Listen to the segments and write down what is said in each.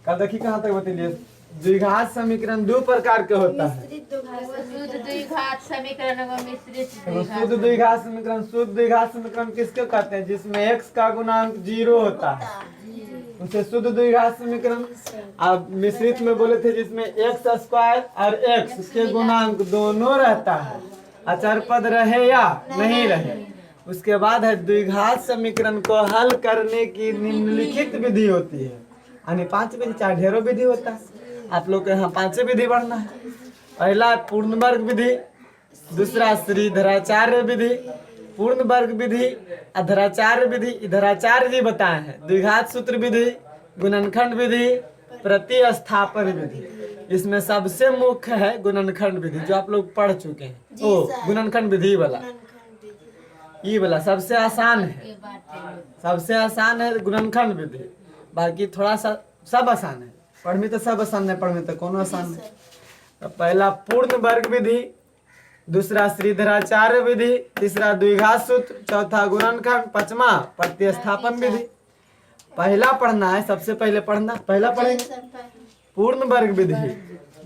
कल देखिए कहाँ तक बतेलिए। द्विघात समीकरण दो प्रकार के होता है। शुद्ध द्विघात समीकरण व मिश्रित शुद्ध द्विघात समीकरण, शुद्ध द्विघात समीकरण किसको कहते हैं? जिसमें x का गुणांक 0 होता है उसे शुद्ध द्विघात समीकरण। अब मिश्रित में बोले थे जिसमें x स्क्वायर और x के गुणांक दोनों रहता है, अचर पद रहे या नहीं रहे। उसके बाद है द्विघात समीकरण को हल करने की निम्नलिखित विधि होती है। यानी 5 विधि, चाहे ढेरों विधि होता है। आप लोग को यहाँ 5 विधि पढ़ना है। पहला पूर्ण वर्ग विधि, दूसरा श्रीधराचार्य विधि, पूर्ण वर्ग विधि, अधराचार्य विधि, इधराचार्य जी बताए हैं, द्विघात सूत्र विधि, गुणनखंड विधि, प्रतिस्थापन विधि। इसमें सबसे मुख्य है गुणनखंड विधि जो आप लोग पढ़ चुके हैं। ओ गुणनखंड विधि वाला, ये वाला सबसे आसान है, सबसे आसान है गुणनखंड विधि। बाकी थोड़ा सा सब आसान है, पढ़ में तो सब आसान है, पढ़ में तो कौन आसान है। तो पहला पूर्ण वर्ग विधि, दूसरा श्रीधराचार्य विधि, तीसरा द्विघात सूत्र, चौथा गुणनखंड, पांचवा प्रतिस्थापन विधि। पहला पढ़ना है, सबसे पहले पढ़ना, पहला पढ़ेंगे पूर्ण वर्ग विधि।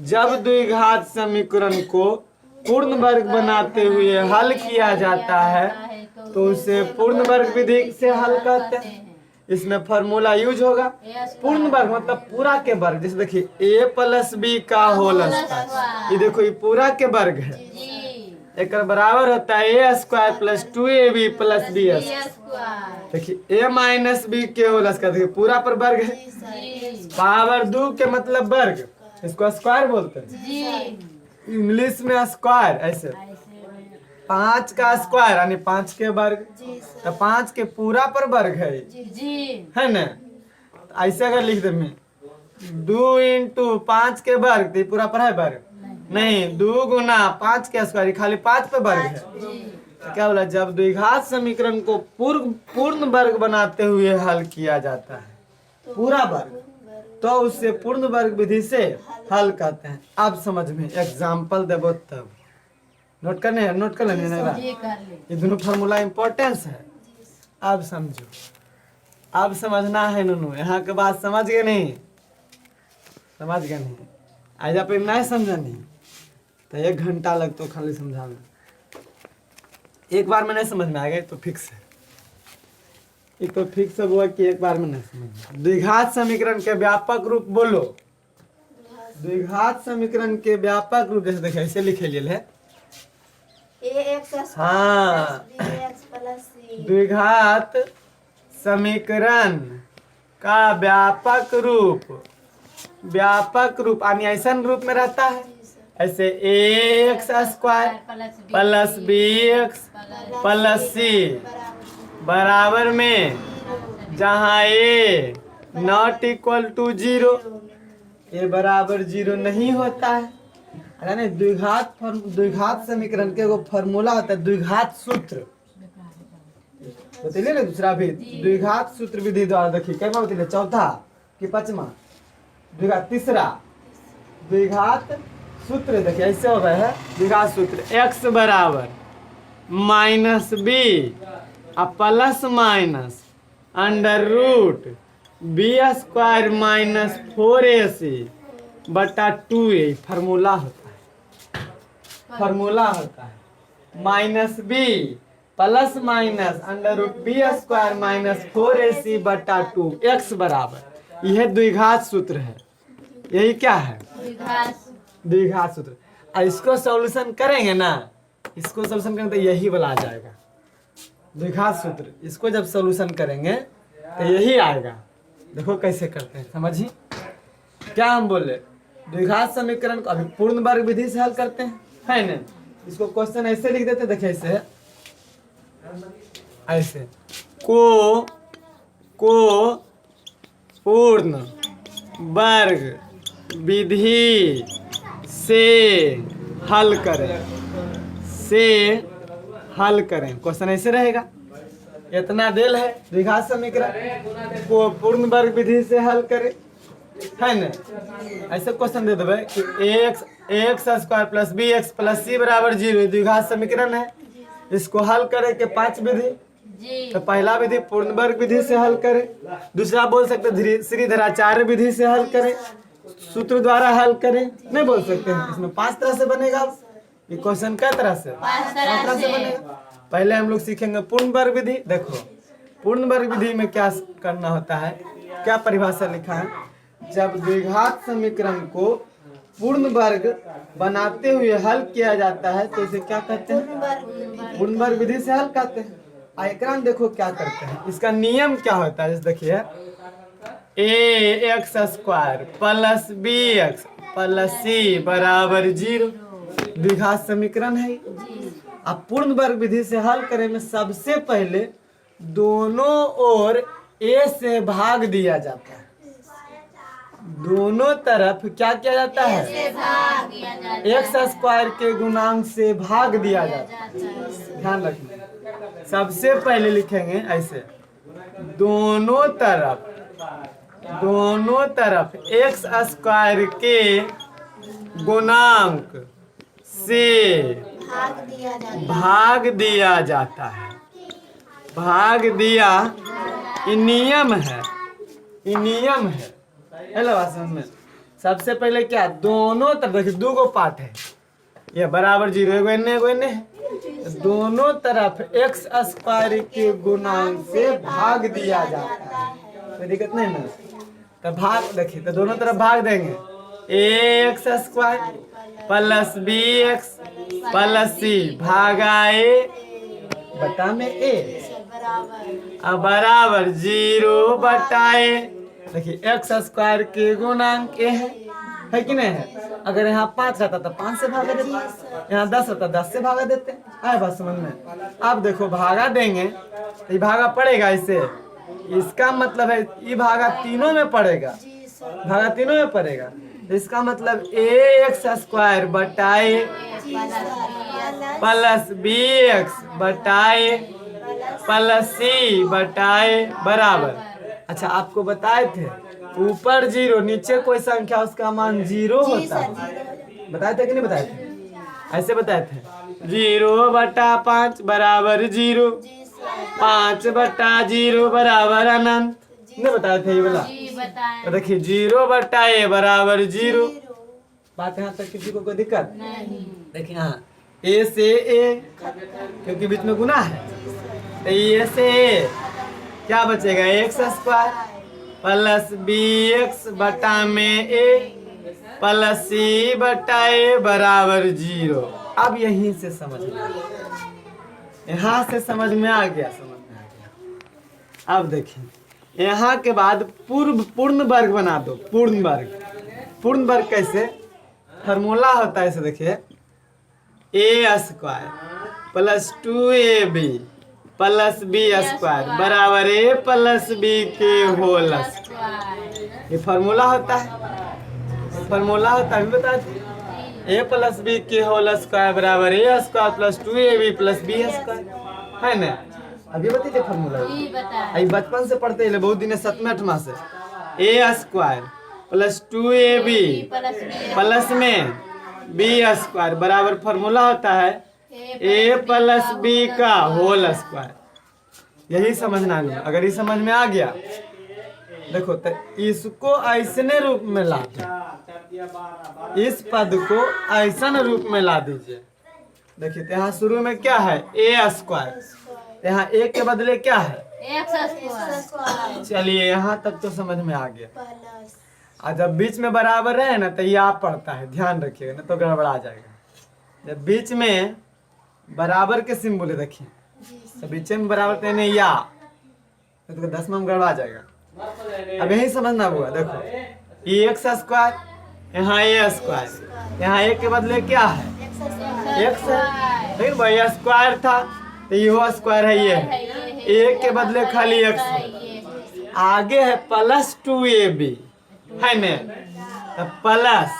जब द्विघात समीकरण को पूर्ण वर्ग बनाते हुए हल किया जाता है तो उसे पूर्ण वर्ग विधि से हल करते हैं। इसमें फॉर्मूला यूज होगा। पूर्ण वर्ग मतलब पूरा के वर्ग, जैसे देखिए a प्लस बी का होल स्क्वायर, ये देखो ये पूरा के वर्ग है, एक बराबर होता है a square plus 2ab plus B square. देखिए a माइनस बी के होल स्क्वायर, देखिए पूरा पर वर्ग है। पावर 2 के मतलब वर्ग, इसको स्क्वायर बोलते हैं इंग्लिश में, स्क्वायर ऐसे। 5 का स्क्वायर यानी 5 के वर्ग, तो 5 के पूरा पर वर्ग है ना। ऐसे अगर लिख दे में 2 इंटू 5 के वर्ग, तो पूरा पर है वर्ग नहीं, 2 गुना 5 के स्क्वायर, खाली 5 पे वर्ग है। तो क्या बोला? जब द्विघात समीकरण को पूर्ण वर्ग बनाते हुए हल किया जाता है पूरा वर्ग, तो उससे पूर्ण वर्ग विधि से हल करते हैं। अब समझ में एग्जाम्पल देवो तब नोट करने हैं, नोट कर लेने ना, ये दोनों फार्मूला इम्पोर्टेंस है। अब समझो, अब समझना है नूनू, यहाँ के बाद समझ गए नहीं? समझ गए नहीं? आज आप नहीं समझा नहीं तो 1 घंटा लग तो खाली समझाने। एक बार में नहीं समझ में आ गए तो फिक्स है, एक तो फिक्स हुआ कि एक बार में नहीं समझ। द्विघात समीकरण के व्यापक रूप बोलो। द्विघात समीकरण के व्यापक रूप जैसे देखिए ऐसे लिखे लिए है। हाँ, द्विघात समीकरण का व्यापक रूप यानी ऐसा रूप में रहता है ऐसे x square plus B x plus c बराबर में, जहाँ a not equal to 0, a बराबर 0 नहीं होता है। यानी द्विघात समीकरण के वो फॉर्मूला होता है द्विघात सूत्र, बतैले ना। दूसरा भी द्विघात सूत्र विधि द्वारा देखिए क्या बतैले, चौथा कि पांचवा द्विघात, तीसरा द्विघात सूत्र देखिए ऐसे हो रहा है। द्विघात सूत्र x बराबर minus B plus minus under root B square minus 4ac बटा 2a फार्मूला होता है, फार्मूला होता है minus B plus minus under root B square minus 4ac बटा 2 x बराबर, यह द्विघात सूत्र है। यही क्या है? द्विघात सूत्र। इसको सॉल्यूशन करेंगे ना, इसको सॉल्यूशन करेंगे तो यही वाला आ जाएगा द्विघात सूत्र। इसको जब सॉल्यूशन करेंगे तो यही आएगा। देखो कैसे करते हैं, समझिए। क्या हम बोले? द्विघात समीकरण को अभी पूर्ण वर्ग विधि से हल करते हैं, है ना। इसको क्वेश्चन ऐसे लिख देते, देखिए ऐसे ऐसे को पूर्ण वर्ग विधि से हल करें, क्वेश्चन ऐसे रहेगा। इतना देल है द्विघात समीकरण को पूर्ण वर्ग विधि से हल करें, है ना। ऐसे क्वेश्चन दे देवे कि x square plus B x plus c बराबर 0 द्विघात समीकरण है। इसको हल करे के 5 विधि, जी तो पहला विधि पूर्ण वर्ग विधि से हल करें, दूसरा बोल सकते श्रीधराचार्य विधि से हल करें, सूत्र द्वारा हल करें, नहीं बोल सकते हैं। इसमें 5 तरह से बनेगा। ये क्वेश्चन कै तरह से? 5 तरह से बनेगा। पहले हम लोग सीखेंगे पूर्ण वर्ग विधि। देखो पूर्ण वर्ग विधि में क्या करना होता है, क्या परिभाषा लिखा है, जब द्विघात समीकरण को पूर्ण वर्ग बनाते हुए हल किया जाता है तो इसे क्या कहते हैं? पूर्ण वर्ग विधि से हल करते हैं। आयक्रम देखो क्या करते हैं, इसका नियम क्या होता है, जैसे देखिए ax² plus bx plus c बराबर 0 द्विघात समीकरण है। अब पूर्ण वर्ग विधि से हल करें में सबसे पहले दोनों ओर a से भाग दिया जाता है, दोनों तरफ क्या किया जाता है? x² के गुणांक से भाग दिया जाता है। ध्यान रखना, सबसे पहले लिखेंगे ऐसे, दोनों तरफ x² के गुणांक से भाग दिया जाता है। भाग दिया, ये नियम है, ये नियम है। हेलो समझ में। सबसे पहले क्या, दोनों तरफ देखिए 2 गो पार्ट है, ये बराबर 0 एगो एने है, दोनों तरफ x² के गुणांक से भाग दिया जाता है। कोई दिक्कत नहीं ना। तो भाग देखिए, तो दोनों तरफ भाग देंगे, ax² plus bx plus c भागा a बटा में a अब बराबर 0 बटा a। देखिए x² के गुणांक a है कि नहीं है? अगर यहाँ 5 रहता तो 5 से भागा देते, यहाँ 10 रहता 10 से भागा देते। आए बात समझ में? अब देखो भागा देंगे तो ये भागा पड़ेगा इसे, इसका मतलब है ये भागा तीनों में पड़ेगा, भागा तीनों में पड़ेगा। तो इसका मतलब ax² बटाए प्लस bx बटाए प्लस c बटाए बराबर। अच्छा आपको बताए थे ऊपर 0 नीचे कोई संख्या उसका मान 0 होता है, बताए थे कि नहीं बताए थे? ऐसे बताए थे, 0 बटा 5 बराबर 0, 5 बटा 0 बराबर अनंत, नहीं बताए थे ये वाला? तो देखिए 0 बटा a बराबर 0। बात यहाँ तक किसी को कोई दिक्कत नहीं? देखिए हाँ, a से a क्योंकि बीच में गुना है, तो a से a क्या बचेगा, x² प्लस bx बटा में a प्लस c बटा a बराबर 0। अब यहीं से समझ में आ गया, यहाँ से समझ में आ गया, समझ में आ गया। अब देखिए यहाँ के बाद पूर्ण वर्ग बना दो। पूर्ण वर्ग कैसे? फार्मूला होता है, ऐसे देखिए a² plus 2ab plus b² बराबर a प्लस b के होल स्क्वायर। ये फार्मूला होता है, फार्मूला होता है, बता a प्लस b के होल स्क्वायर बराबर a² plus 2ab plus b² है ना? अभी बताइए फार्मूला, अभी बचपन से पढ़ते हैं, बहुत दिन 7वें 8वां से। a² प्लस 2ab प्लस में b² बराबर फार्मूला होता है a प्लस b का होल स्क्वायर। यही समझना नहीं, अगर ये समझ में आ गया देखो तो इसको ऐसने रूप में ला दो, इस पद को ऐसा रूप में ला दीजिए। देखिए यहाँ शुरू में क्या है, a², यहाँ एक के बदले क्या है, x²। चलिए यहाँ तक तो समझ में आ गया। और जब बीच में बराबर रहे ना तो ये आप पढ़ता है, ध्यान रखिएगा ना तो गड़बड़ा जाएगा। जब बीच में बराबर के सिंबल देखिए, तो बीच में बराबर तेने या तो 10वां में गड़बड़ा जाएगा। अब यही समझना होगा। देखो ये x², यहाँ a², यहाँ एक के बदले क्या है, x है, लेकिन भाई स्क्वायर था तो ये स्क्वायर है, ये एक के बदले खाली x है। आगे है प्लस 2ab है न, तो प्लस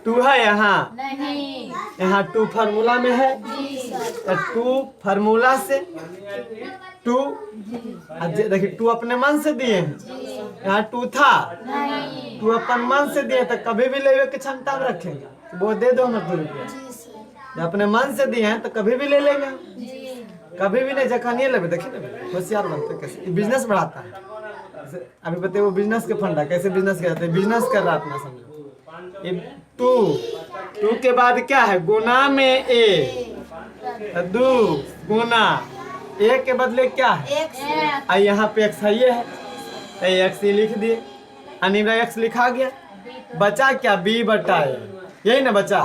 2 है यहाँ 2 फार्मूला में है, तो 2 फार्मूला से 2 देखिए 2 अपने मन से दिए हैं, यहाँ 2 था, 2 अपन मन से दिए तो कभी भी लेवे की क्षमता में रखेंगे, वो दे दो हमें 2 रुपया। अपने मन से दिए हैं तो कभी भी ले लेंगे। कभी भी नहीं जखनिए लेबे। देखिए ना होशियार बनते कैसे बिजनेस बढ़ाता है। जैसे अभी बताइए वो बिजनेस के फंडा कैसे बिजनेस करते हैं, बिजनेस कर रहा अपना समझो। ये टू के बाद क्या है गुना में ए, दो गुना ए के बदले क्या है और यहाँ पे एक्स है ये है तो एक्स ही लिख दिए, अनिवा एक्स लिखा गया। बचा क्या बी बटा ए, यही ना बचा।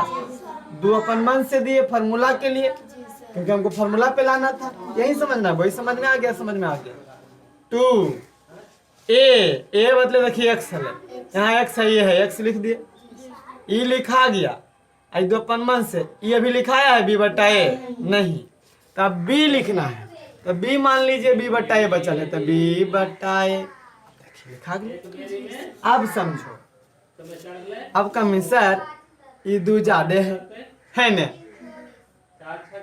दो अपन मन से दिए फार्मूला के लिए क्योंकि हमको फार्मूला पे लाना था, यही समझना। वही समझ में आ गया, समझ में आ गया। टू ए बदले देखिए एक्स है, यहाँ एक्स है ये है, एक्स लिख दिए। ई लिखा गया आई दो अपन मन से, ये अभी लिखाया है बी बटा ए नहीं, तब बी लिखना है। तो बी मान लीजिए बी बटा ए बचल है तो बी बटा ए लिखा गया। अब समझो, अब कमी सर ये दो ज्यादा है ना,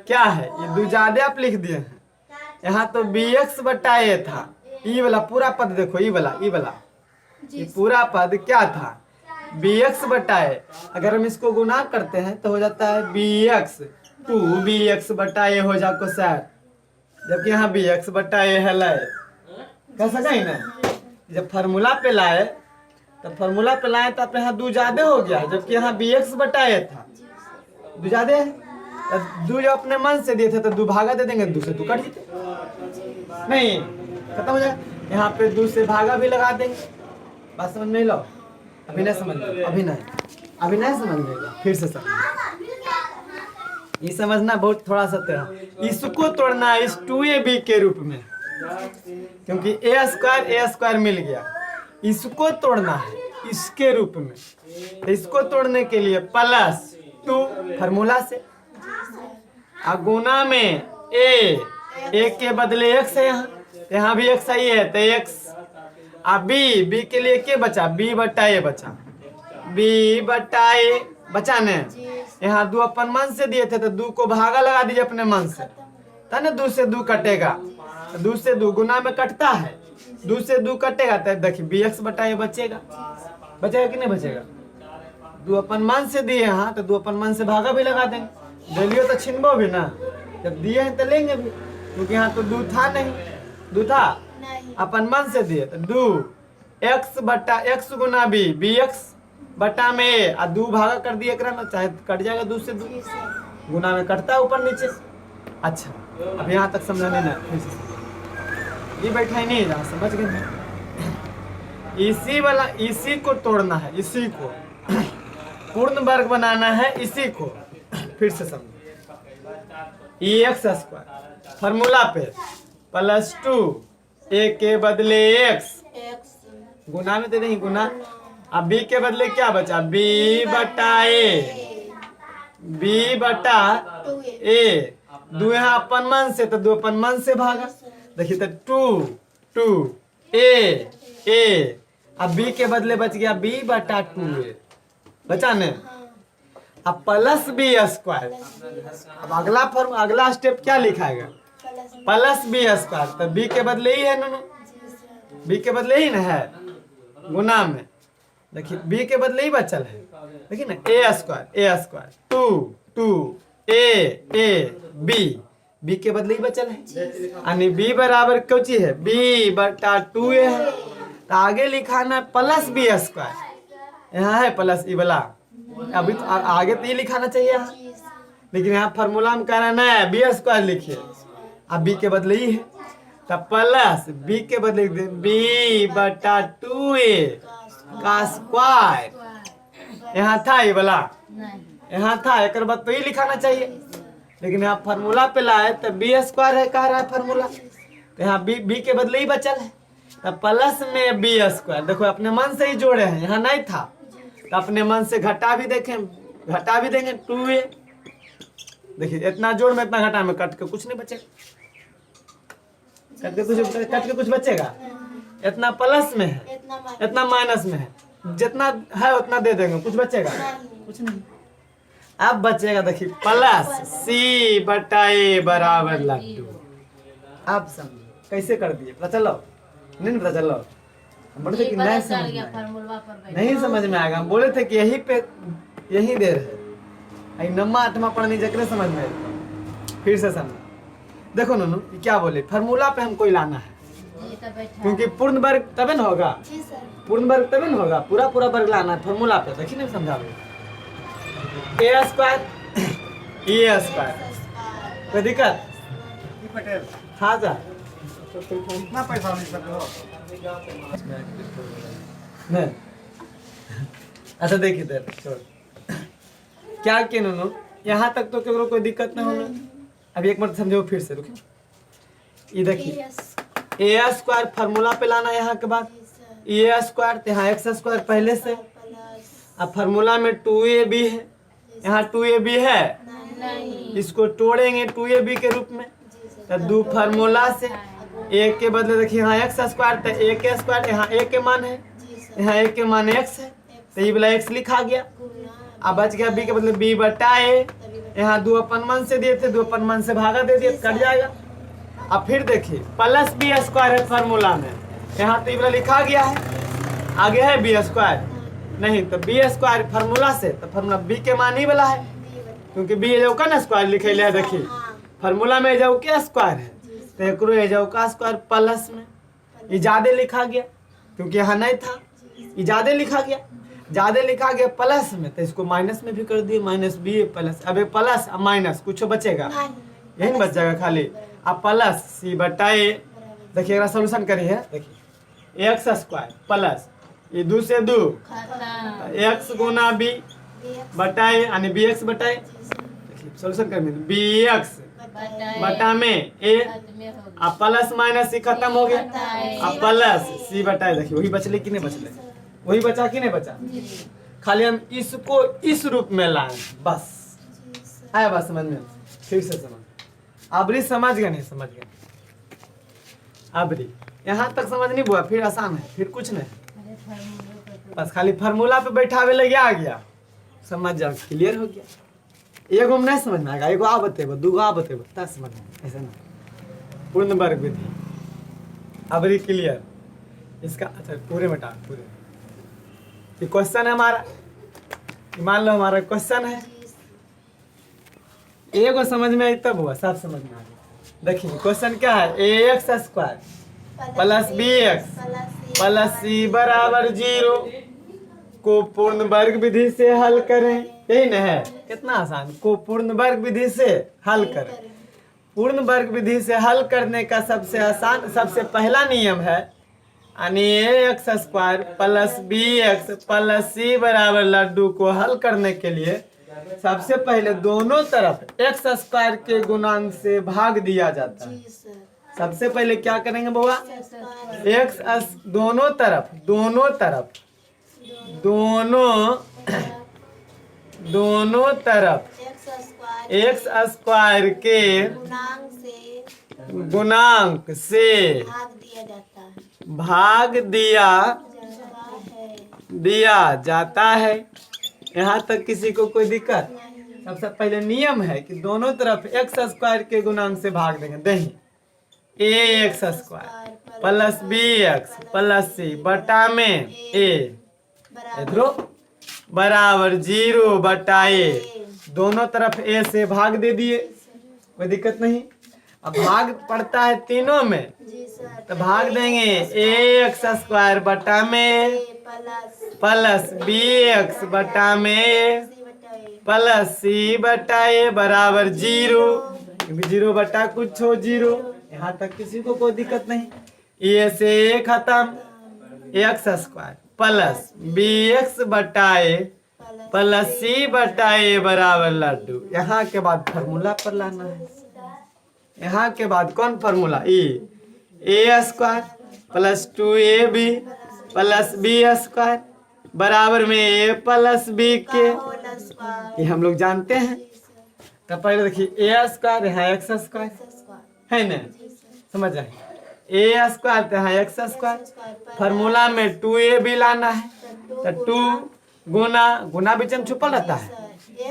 क्या है ये दो ज्यादा आप लिख दिए हैं। यहाँ तो बी एक्स बटा ए था, ई वाला पूरा पद देखो, ई वाला ये पूरा पद क्या था बी एक्स बटा ए। अगर हम इसको गुना करते हैं तो हो जाता है B X two B X बटा ए हो जाको सर, जबकि यहाँ बी एक्स बटा ए है लाए कह सका ही ना। जब फार्मूला पे लाए तो फार्मूला पे लाए तो यहाँ दो ज्यादा हो गया, जबकि यहाँ बी एक्स बटा ए था, दो ज्यादा है। दो जो अपने मन से दिए थे तो दो भागा दे देंगे, दो से दो कट जीते नहीं, खत्म हो जाए। यहाँ पे दो से भागा भी लगा देंगे। बात समझ में लो, अभी नहीं समझ में, अभी नहीं समझ में, फिर से समझ। ये समझना बहुत थोड़ा सा तेरा, इसको तोड़ना इस 2ab के रूप में, क्योंकि ए स्क्वायर मिल गया। इसको तोड़ना है इसके रूप में, तो इसको तोड़ने के लिए प्लस 2 फार्मूला से गुना में ए के बदले एक्स है, यहाँ भी एक्स ही है तो एक्स। अब बी के लिए क्या बचा बी बटा ए बचा, बी बटा ए बचा ने। यहाँ दो अपन मन से दिए थे तो दो को भागा लगा दीजिए अपने मन से, तब ना 2 से 2 कटेगा, 2 से 2 गुना में कटता है, 2 से 2 कटेगा तो देखिए बी एक्स बटा ए बचेगा, बचेगा कि नहीं बचेगा। दो अपन मन से दिए यहाँ तो दो अपन मन से भागा भी लगा देंगे, डेलियो तो छिनबो भी ना, जब दिए हैं तो लेंगे भी, क्योंकि यहाँ तो 2 था नहीं, 2 था अपन मन से दिए तो 2 एक्स बटा एक्स गुना बी एक्स बटा में ए, 2 भागा कर दिए ना, चाहे कट जाएगा 2 से 2 गुना में कटता है ऊपर नीचे। अच्छा अब यहाँ तक समझाने ना, ये बैठा ही नहीं रहा, समझ गए। इसी को तोड़ना है, इसी को पूर्ण वर्ग बनाना है, इसी को फिर से समझो। ई एक्स स्क्वायर फार्मूला पे प्लस 2 ए के बदले एक्स गुना में दे देंगे गुना। अब बी के बदले क्या बचा बी बटा ए, बी बटा ए। दो यहाँ अपन मन से तो 2 अपन मन से भागा, देखिए तो 2 ए। अब बी के बदले बच गया बी बटा 2a बचा ने। अब प्लस बी स्क्वायर, अब अगला स्टेप क्या लिखाएगा प्लस बी स्क्वायर, तो बी के बदले ही है ना, बी के बदले ही ना है गुना में, देखिए बी के बदले ही बचल है, देखिए ना ए स्क्वायर 2 ए बी के बदले ही बचल है, यानी बी बराबर क्या चीज है बी बटा 2a है। तो आगे लिखाना प्लस बी स्क्वायर, यहाँ है प्लस ई वाला, अभी तो आगे तो ये लिखाना चाहिए यहाँ, लेकिन यहाँ फार्मूला में कहना है बी स्क्वायर लिखिए, अब बी के बदले ही है तो प्लस बी के बदले बी बटा 2a का स्क्वायर। यहाँ था ये वाला, यहाँ था, एक बात तो ये लिखाना चाहिए, लेकिन यहाँ फार्मूला पे लाए तो बी स्क्वायर है कह रहा है फार्मूला, तो यहाँ बी के बदले ही बचल है तो प्लस में बी स्क्वायर। देखो अपने मन से ही जोड़े हैं, यहाँ नहीं था तो अपने मन से घटा भी देंगे 2a। देखिए इतना जोड़ में इतना घटा में कट के कुछ नहीं बचेगा, कट के कुछ बचेगा, इतना प्लस में है इतना माइनस में है, जितना है उतना दे देंगे, कुछ बचेगा कुछ नहीं। अब बचेगा देखिए प्लस सी बटा ए बराबर लड्डू। अब समझो कैसे कर दिए, पता चलो नहीं पता चलो, हम बोले थे कि नहीं समझ में आएगा, हम बोले थे कि यही दे रहे, 9वां 8वां पढ़नी जकरे समझ में। फिर से समझ देखो नूनू ये क्या बोले, फार्मूला पे हमको लाना है, ये तो बैठा क्योंकि पूर्ण वर्ग तभी न होगा, जी सर। पूर्ण वर्ग तभी न होगा, पूरा पूरा वर्ग लाना है फार्मूला पे। देखिए ना समझा ए स्क्वायर ए स्क्वायर, कोई दिक्कत? पटेल हाँ जा कितना पैसा नहीं सकते हो? नहीं। अच्छा देखिए इधर छोड़। क्या किए नूनू, यहाँ तक तो केकरो कोई दिक्कत नहीं होना। अभी एक मिनट समझो फिर से, रुकिए। ये देखिए ए स्क्वायर फार्मूला पे लाना है, यहाँ के बाद ए स्क्वायर, तो यहाँ एक्स स्क्वायर पहले से, अब फार्मूला में 2ab है, यहाँ 2ab है, नहीं इसको तोड़ेंगे 2ab के रूप में, तो दो फार्मूला से एक के बदले देखिए यहाँ एक्स स्क्वायर, तो ए के स्क्वायर, यहाँ ए के मान है, यहाँ ए के मान एक्स है, तो ये वाला एक्स लिखा गया। अब बच गया बी के बदले बी बटा ए, यहाँ 2 अपन मन से दिए थे, 2 अपन मन से भागा दे दिए, कट जाएगा। अब फिर देखिए प्लस बी स्क्वायर है फार्मूला में, यहाँ तो ये वाला लिखा गया है, आगे है बी स्क्वायर नहीं, तो बी स्क्वायर फार्मूला से, तो फार्मूला बी के मान ही वाला है, क्योंकि बी एजाऊ का ना स्क्वायर लिखे है। देखिए फार्मूला में एजाऊ के स्क्वायर है, तो एक एजाऊ का स्क्वायर प्लस में, ये ज्यादा लिखा गया क्योंकि यहाँ नहीं था, ये ज्यादा लिखा गया, ज्यादा लिखा गया प्लस में, तो इसको माइनस में भी कर दिए, माइनस बी प्लस, अब प्लस अब माइनस कुछ बचेगा, यही ना बच जाएगा खाली। अब प्लस सी बटा ए, देखिए सोल्यूशन करिए, देखिए एक्स स्क्वायर प्लस ये 2 से 2 खत्म एक्स गुना बी बटा ए, यानी बी एक्स बटा ए, देखिए सोल्यूशन करेंगे बी एक्स बटा में ए, खत्म हो गया अब प्लस माइनस सी खत्म हो गया, अब प्लस सी बटा ए, देखिए वही बचले कि नहीं बचले, वही बचा कि नहीं बचा, खाली हम इसको इस रूप में लाए बस। आया बात समझ में, फिर से समझ, अबरी समझ गए नहीं समझ गए, अबरी यहाँ तक समझ नहीं हुआ, फिर आसान है, फिर कुछ नहीं, अरे फार्मूला का तो बस खाली फार्मूला पे बैठावे लगे आ गया, समझ जाओ क्लियर हो गया। एगो में नहीं समझ में आएगा, एगो आ बतेबो, दूगो आ बतेबो, तब समझ में, ऐसा ना पूर्ण वर्ग विधि, अबरी क्लियर इसका। अच्छा पूरे में डाल, पूरे ये क्वेश्चन है हमारा, मान लो हमारा क्वेश्चन है, एगो समझ में आई तब हुआ, सब समझ में आ गया। देखिए क्वेश्चन क्या है, a x square plus B x plus c बराबर 0 को पूर्ण वर्ग विधि से हल करें, यही न है, कितना आसान, को पूर्ण वर्ग विधि से हल करें। पूर्ण वर्ग विधि से हल करने का सबसे आसान, सबसे पहला नियम है, यानी a x square plus B x plus c बराबर लड्डू को हल करने के लिए सबसे पहले दोनों तरफ एक्स स्क्वायर के गुणांक से भाग दिया जाता है। सबसे पहले क्या करेंगे बुआ, दोनों तरफ एक्स स्क्वायर के गुणांक से भाग दिया जाता है। यहाँ तक किसी को कोई दिक्कत? सबसे पहले नियम है कि दोनों तरफ एक्स स्क्वायर के गुणांक से भाग देंगे, दही a x square plus B x plus c बटा में ए इधरो बराबर 0 बटा ए, दोनों तरफ ए से भाग दे दिए, कोई दिक्कत नहीं। अब भाग पड़ता है तीनों में, तो भाग देंगे ए एक्स स्क्वायर बटा में प्लस बी एक्स बटा में प्लस सी बटा ए बराबर 0, 0 बटा कुछ हो 0। यहाँ तक किसी को कोई दिक्कत नहीं। ए से ए खत्म, X square plus B X बटा ए प्लस सी बटा ए बराबर लड्डू। यहाँ के बाद फार्मूला पर लाना है। यहाँ के बाद कौन formula, a square plus 2ab plus B square बराबर में ए प्लस बी के, ये हम लोग जानते हैं। तो पहले देखिए ए स्क्वायर यहाँ एक्स स्क्वायर है ना, समझ आए, ए स्क्वायर तो यहाँ एक्स स्क्वायर, फार्मूला में 2ab लाना है, तो 2 गुना बीच में छुपा रहता है,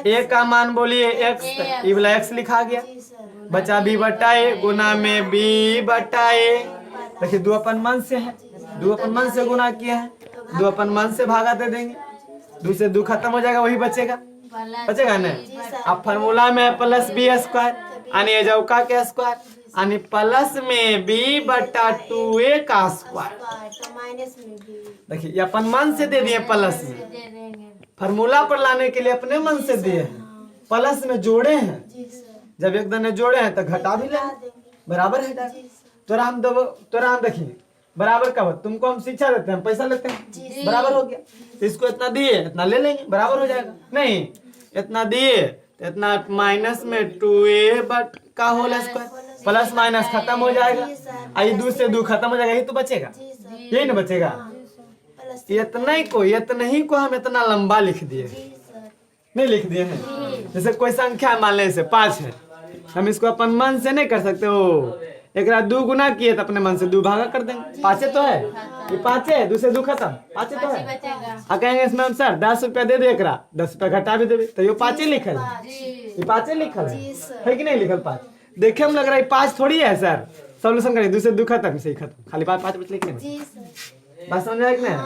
ए का मान बोलिए एक्स, ये वाला एक्स लिखा गया, बचा बी बटा ए गुना में बी बटा ए। देखिए 2 अपन मन से है, 2 अपन मन से गुना किए हैं, 2 अपन मन से भागा दे देंगे, 2 से 2 खत्म हो जाएगा, वही बचेगा ना। अब फार्मूला में प्लस बी स्क्वायर यानी एजौका के स्क्वायर यानी प्लस में बी बटा 2a का स्क्वायर। तो माइनस में भी देखिए ये अपन मन से दे दिए प्लस में, दे देंगे। फार्मूला पर लाने के लिए अपने मन से दिए हैं, प्लस में जोड़े हैं, जी सर जब एक दने जोड़े हैं तो घटा भी लें, बराबर है डाल। तो राम देखिए बराबर का हो, तुमको हम शिक्षा देते हैं पैसा लेते हैं, बराबर हो गया। तो इसको इतना दिए इतना ले लेंगे, बराबर हो जाएगा। नहीं इतना दिए तो इतना माइनस में 2a बट का होल स्क्वायर, प्लस माइनस खत्म हो जाएगा, आई 2 से 2 खत्म हो जाएगा, यही तो बचेगा, जी सर यही ना बचेगा। प्लस इतना ही को हम इतना लंबा लिख दिए, जी सर नहीं लिख दिए हैं। जैसे कोई संख्या मान ले, 5 है, हम इसको अपन मन से नहीं कर सकते हो, एक 2 गुना किए तो अपने मन से 2 भागा कर देंगे, 5 तो है, ये 5 है, 2 से 2 खत्म, 5 तो है। बचेगा। कहेंगे इसमें हम सर 10 रुपया दे दे, 10 रुपया घटा भी देवे, तो ये 5 लिखल है, जी ये 5 लिखल है कि नहीं लिखल 5? देखे हम लग रहा है 5 थोड़ी है सर, सोल्यूशन करिए, 2 से 2 खत्म, इसे ही खत्म, खाली 5 बच लिखने में। जी सर बात समझ आए कि नहीं?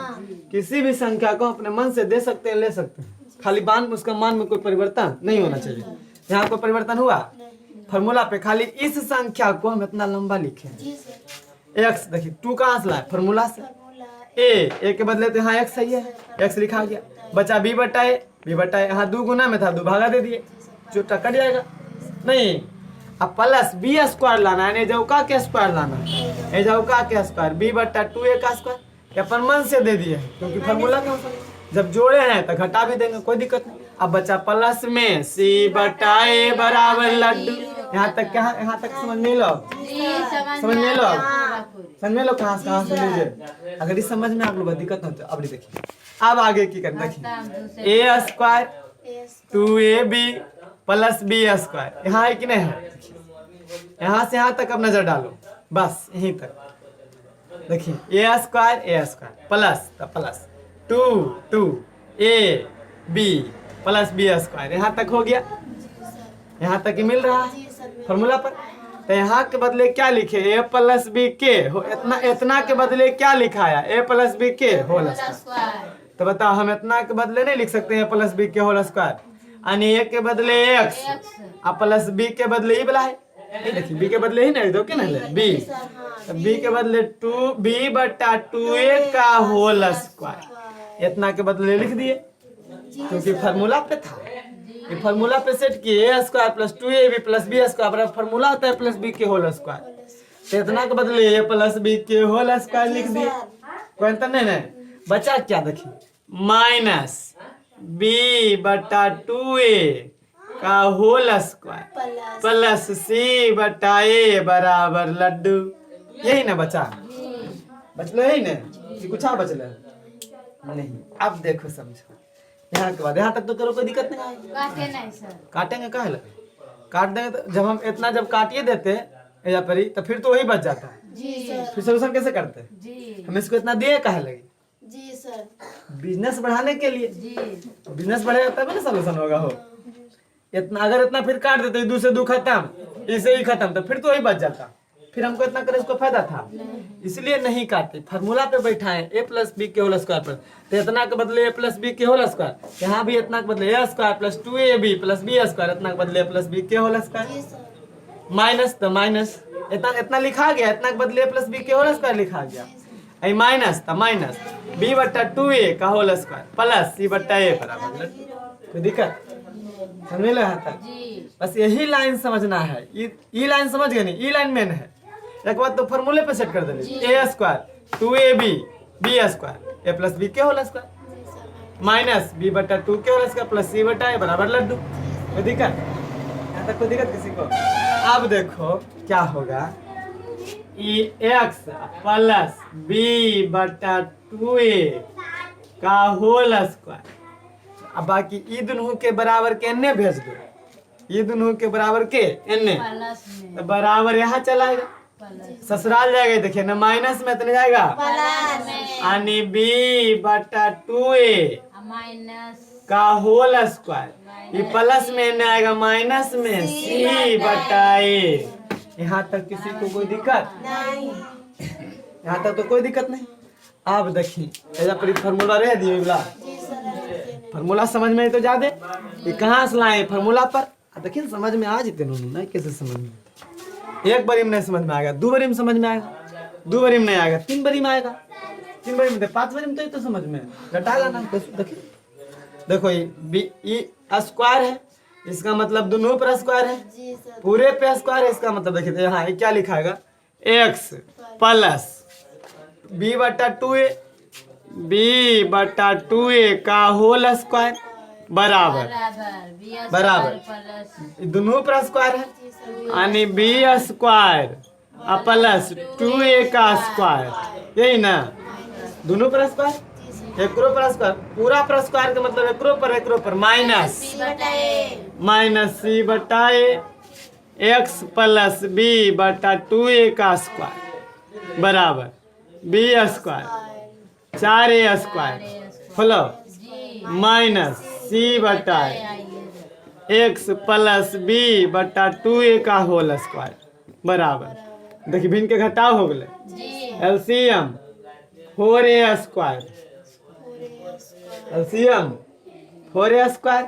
किसी भी संख्या को अपने मन से दे सकते हैं, ले सकते हैं, खाली उसका मान में कोई परिवर्तन नहीं होना चाहिए। यहाँ कोई परिवर्तन हुआ फॉर्मूला पे, खाली इस संख्या को हम इतना लंबा लिखे जी सर x, देखिए 2 कहाँ से लाए? फॉर्मूला से। फॉर्मूला a के बदले तो यहाँ x सही है, x लिखा गया, बचा b बटा a, यहाँ 2 गुना में था 2 भागा दे दिए, जो कट जाएगा नहीं। अब प्लस बी स्क्वायर लाना है, जौका के स्क्वायर लाना है, जौका के स्क्वायर b बटा 2a का स्क्वायर, अपन मन से दे दिए हैं क्योंकि फॉर्मूला का जब जोड़े हैं तो घटा भी देंगे, कोई दिक्कत नहीं। अब बचा प्लस में c बटा a बराबर लड्डू। यहाँ तक समझ में लो, समझ में लो, समझ में लो, कहाँ से लीजिए। अगर इस समझ में आप लोग दिक्कत ना हो, अब देखिए अब आगे की करना, देखिए a square 2ab plus b square, यहाँ है कि नहीं है? यहाँ से यहाँ तक अब नजर डालो, बस यहीं तक। देखिए a square plus 2ab plus b square, यहाँ तक हो गया, यहाँ तक ही मिल रहा है फॉर्मूला पर। तो यहाँ के बदले क्या लिखे? a प्लस बी के, इतना के बदले क्या लिखा है? a प्लस बी के होल स्क्वायर। तो बताओ हम इतना के बदले नहीं लिख सकते हैं प्लस बी के होल स्क्वायर, यानी a के बदले x, और प्लस b के बदले ही बला है, देखिए b के बदले ही नहीं दो, क्या नहीं b, तो b के बदले 2b बटा 2a का होल स्क्वायर, इतना के बदले लिख दिए क्योंकि फार्मूला पे था, ये फार्मूला पे सेट किए a square plus 2ab plus b square formula होता है प्लस b के होल स्क्वायर, तो इतना के बदले a प्लस b के होल स्क्वायर लिख दिए, कोई अंतर नहीं। बचा क्या? देखिए माइनस b बटा 2a का होल स्क्वायर प्लस c बटा a बराबर लड्डू, यही ना बचा? बचलो यही ना कि कुछ और बचल नहीं? अब देखो समझो, यहाँ के बाद यहाँ तक तो करो, कोई दिक्कत नहीं। काटे नहीं सर, काटेंगे कहा है? काट देंगे तो जब हम इतना जब काटिए देते या परी तो फिर तो वही बच जाता है, जी फिर सोल्यूशन कैसे करते हैं? जी हम इसको इतना दिए कहे लगे? जी सर बिजनेस बढ़ाने के लिए, जी बिजनेस बढ़ेगा तभी ना सोल्यूशन होगा। हो इतना, अगर इतना फिर काट देते 2 से 2 खत्म, इसे ही खत्म, तो फिर तो वही बच जाता, फिर हमको इतना करे उसको फायदा था, इसलिए नहीं काटे, फार्मूला पे बैठा है a प्लस बी के होल स्क्वायर पर, तो इतना के बदले a प्लस बी के होल स्क्वायर, यहाँ भी इतना के बदले a square plus 2ab plus b square, इतना के बदले a प्लस बी के होल स्क्वायर, माइनस तो माइनस, इतना लिखा गया, इतना के बदले a प्लस बी के होल स्क्वायर लिखा गया, आई माइनस तो माइनस b बटा 2a का होल स्क्वायर प्लस c बटा a बराबर, कोई दिक्कत समझ लो यहाँ तक? बस यही लाइन समझना है, ये लाइन समझ गए नहीं? ये लाइन मेन है। एक बात तो फॉर्मूले पे सेट कर दे, a square 2ab b square a plus B के होल स्क्वायर माइनस b बटा 2 के होल स्क्वायर प्लस c बटा a बराबर लड्डू, कोई दिक्कत? यहाँ तक कोई दिक्कत किसी को? अब देखो क्या होगा, x प्लस b बटा 2a का होल स्क्वायर, अब बाकी ई दोनों के बराबर के एन्ने भेज दो, ये दोनों के बराबर के एन्ने, प्लस में तो बराबर यहाँ चलाएगा, ससुराल जाएगा, देखिए ना माइनस में तो नहीं जाएगा, यानी b बटा 2a माइनस का होल स्क्वायर, ये प्लस में नहीं आएगा, माइनस में c बटा a। यहाँ तक किसी को कोई दिक्कत नहीं? यहाँ तक तो कोई दिक्कत नहीं। अब देखिए ऐसा पर फार्मूला रह दिए बोला, जी सर फार्मूला समझ में तो जा दे, ये कहाँ से लाए फार्मूला पर, देखिए समझ में आ जाते नहीं कैसे समझ में। एक बारी में नहीं समझ में आएगा, 2 बारी में समझ में आएगा, 2 बारी में नहीं आएगा, 3 बारी में आएगा, 3 बारी में 5 बारी में तो समझ में घटाएगा ना। देखिए देखो ये बी ई स्क्वायर है, इसका मतलब दोनों पर स्क्वायर है, जी सर। पूरे पे स्क्वायर है, इसका मतलब देखिए यहाँ क्या लिखाएगा x प्लस b/2a b/2a का होल स्क्वायर बराबर बराबर दोनों पर स्क्वायर है यानी बी स्क्वायर प्लस 2a का स्क्वायर, यही ना दोनों पर स्क्वायर एकरो पर स्क्वायर, पूरा पर स्क्वायर का मतलब एकरो पर minus c/a x plus b/2a का स्क्वायर बराबर b square 4a square plus minus c/a x plus b/2a का होल स्क्वायर बराबर। देखिए भिन्न के घटाव हो गए, LCM 4a square, LCM 4a square,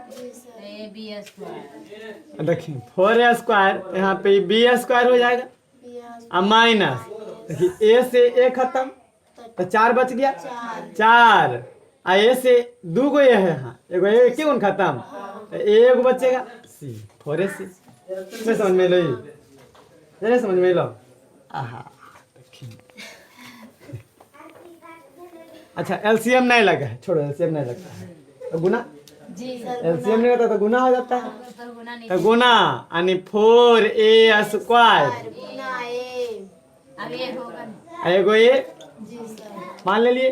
देखिए 4a स्क्वायर यहाँ पे b स्क्वायर हो जाएगा और माइनस देखिए a से a खत्म तो 4 बच गया, 4 आ a से 2 गो ये है, यहाँ एगो a क्यों खत्म तो एगो बचेगा c 4ac। नहीं समझ में लो, नहीं समझ में लो। आहा अच्छा एलसीएम नहीं लगा है, छोड़ो एलसीएम नहीं लगता है तो गुना, एलसीएम नहीं होता तो गुना हो जाता है, तो गुना यानी 4a स्क्वायर एगो ये मान ले लिए,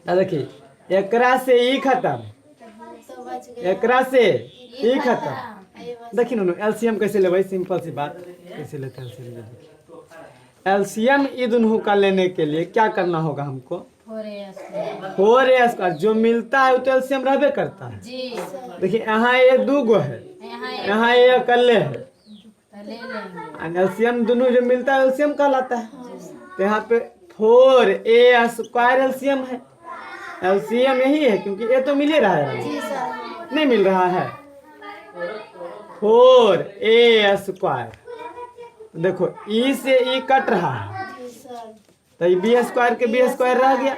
देखिए एकरा से ई खत्म, एकरा से ई खत्म। देखिए नोनो एलसीएम कैसे लेबै, सिंपल सी बात कैसे लेते हैं एलसीएम। एलसीएम ई दोनों का लेने के लिए क्या करना होगा हमको, 4a स्क्वायर जो मिलता है वो तो एलसीएम रहबे करता है। देखिए यहाँ ये 2 गो है, यहाँ ये अकेले है, एलसीएम दोनों जो मिलता है एलसीएम कहलाता है। तो यहाँ पे 4a स्क्वायर एलसीएम है, एलसीएम यही है क्योंकि ये तो मिल ही रहा है, नहीं मिल रहा है 4a स्क्वायर। देखो ई से ई कट रहा है तो बी स्क्वायर के बी स्क्वायर रह गया,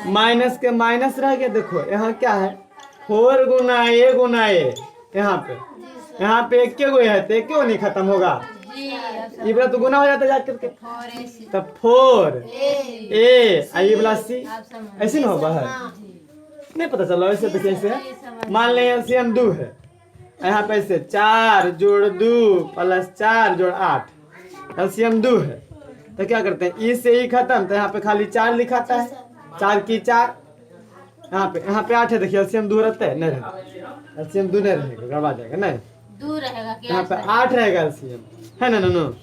माइनस के माइनस रह गया। देखो यहाँ क्या है 4 गुना a, यहाँ पे एक गो है तो एक क्यों नहीं खत्म होगा, ये वाला तो गुना हो जाता जाकर के, तब 4a ये वाला c ऐसे ना होगा है, नहीं पता चला ऐसे तो कैसे है। मान लें एलसीएम 2 है, यहाँ पे ऐसे 4 जोड़ 2 प्लस 4 जोड़ 8 एलसीएम 2 है, तो क्या करते हैं ई से ई खत्म तो यहाँ पे खाली 4 लिखाता है, 4 की 4 यहाँ पे 8 है। देखिए एलसीएम 2 रहता है, नहीं रहता एलसीएम 2 नहीं रहेगा, गड़बड़ा जाएगा, नहीं यहाँ पे 8 रहेगा एलसीएम है ना, नो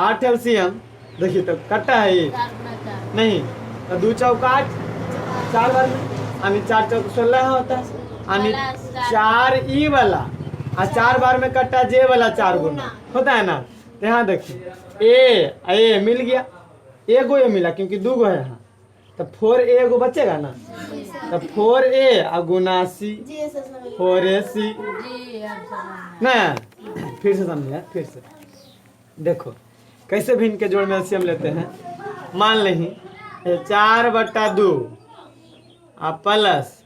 8 एलसीएम। देखिए तो कटा है ये नहीं, तो 2 चौका 8 4 बार में, यानी 4 चौक 16 होता है, यानी 4 ई वाला और 4 बार में कटा जे वाला 4 गुना होता है ना। तो यहाँ देखिए ए मिल गया, एगो ये मिला क्योंकि 2 गो है यहाँ, तो 4a गो बचेगा ना, तो 4a गुना c 4ac ना। फिर से समझिए, फिर से देखो कैसे भी इनके जोड़ में एलसीएम लेते हैं। मान लें 4/2 प्लस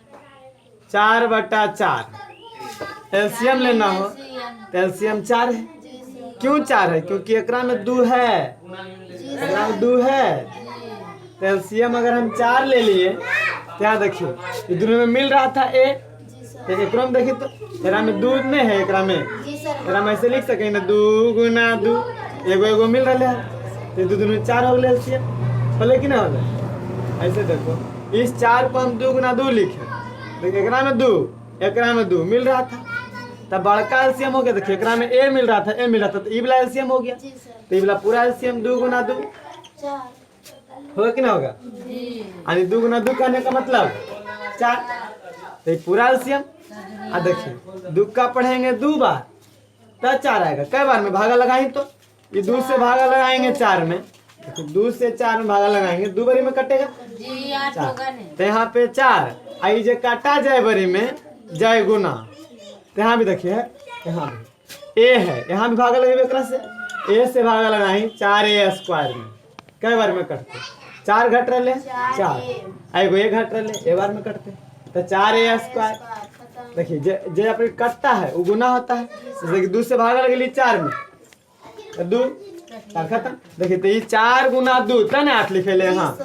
4/4 एलसीएम लेना हो तो एलसीएम 4 है, क्यों 4 है क्योंकि एकरा में 2 है, एकरा में 2 है, तो एलसीएम अगर हम 4 ले लिए तो यहाँ देखिए ये दोनों में मिल रहा था a, तो एकरा में देखिए तो एकरा में 2 नहीं है, एकरा में ऐसे लिख सके ना 2 गुना 2 एगो मिल रहा है, तो दोनों 4 हो गए एलसीएम, बोले कि नहीं होगा। ऐसे देखो इस 4 को हम 2 गुना 2 लिखे, देखिए एकरा में 2 एकरा में 2 मिल रहा था, तब बड़का एलसीएम हो गया। देखिए एकरा में a मिल रहा था, तो ई वाला एलसीएम हो गया, तो ई वाला पूरा एलसीएम 2 गुना 2 होगा कि ना होगा, यानी 2 गुना 2 कहने का मतलब 4, तो पूरा एलसीएम। आ देखिए 2 का पढ़ेंगे 2 बार तो 4 आएगा, कई बार में भागा लगाएंगे तो ये 2 से भागा लगाएंगे 4 में, तो 2 से 4 में भागा लगाएंगे 2 बारी में कटेगा 4, तो यहाँ पे 4 आई जे काटा जाए बरी में जाए गुना, तो यहाँ भी देखिए यहाँ भी ए है, यहाँ भी भागा लगे एकरा से, ए से भागा लगाई 4a स्क्वायर में, कई बार में कटते 4 घट रहे 4, एगो ए घट रहे ए बार में कटते तो 4a स्क्वायर। देखिए जे अपने कटता है वो गुना होता है, जैसे कि 2 से भागा लगे 4 में तो 2 खत्म। देखिए तो ये 4 गुना 2 तने 8 लिखे ले, हाँ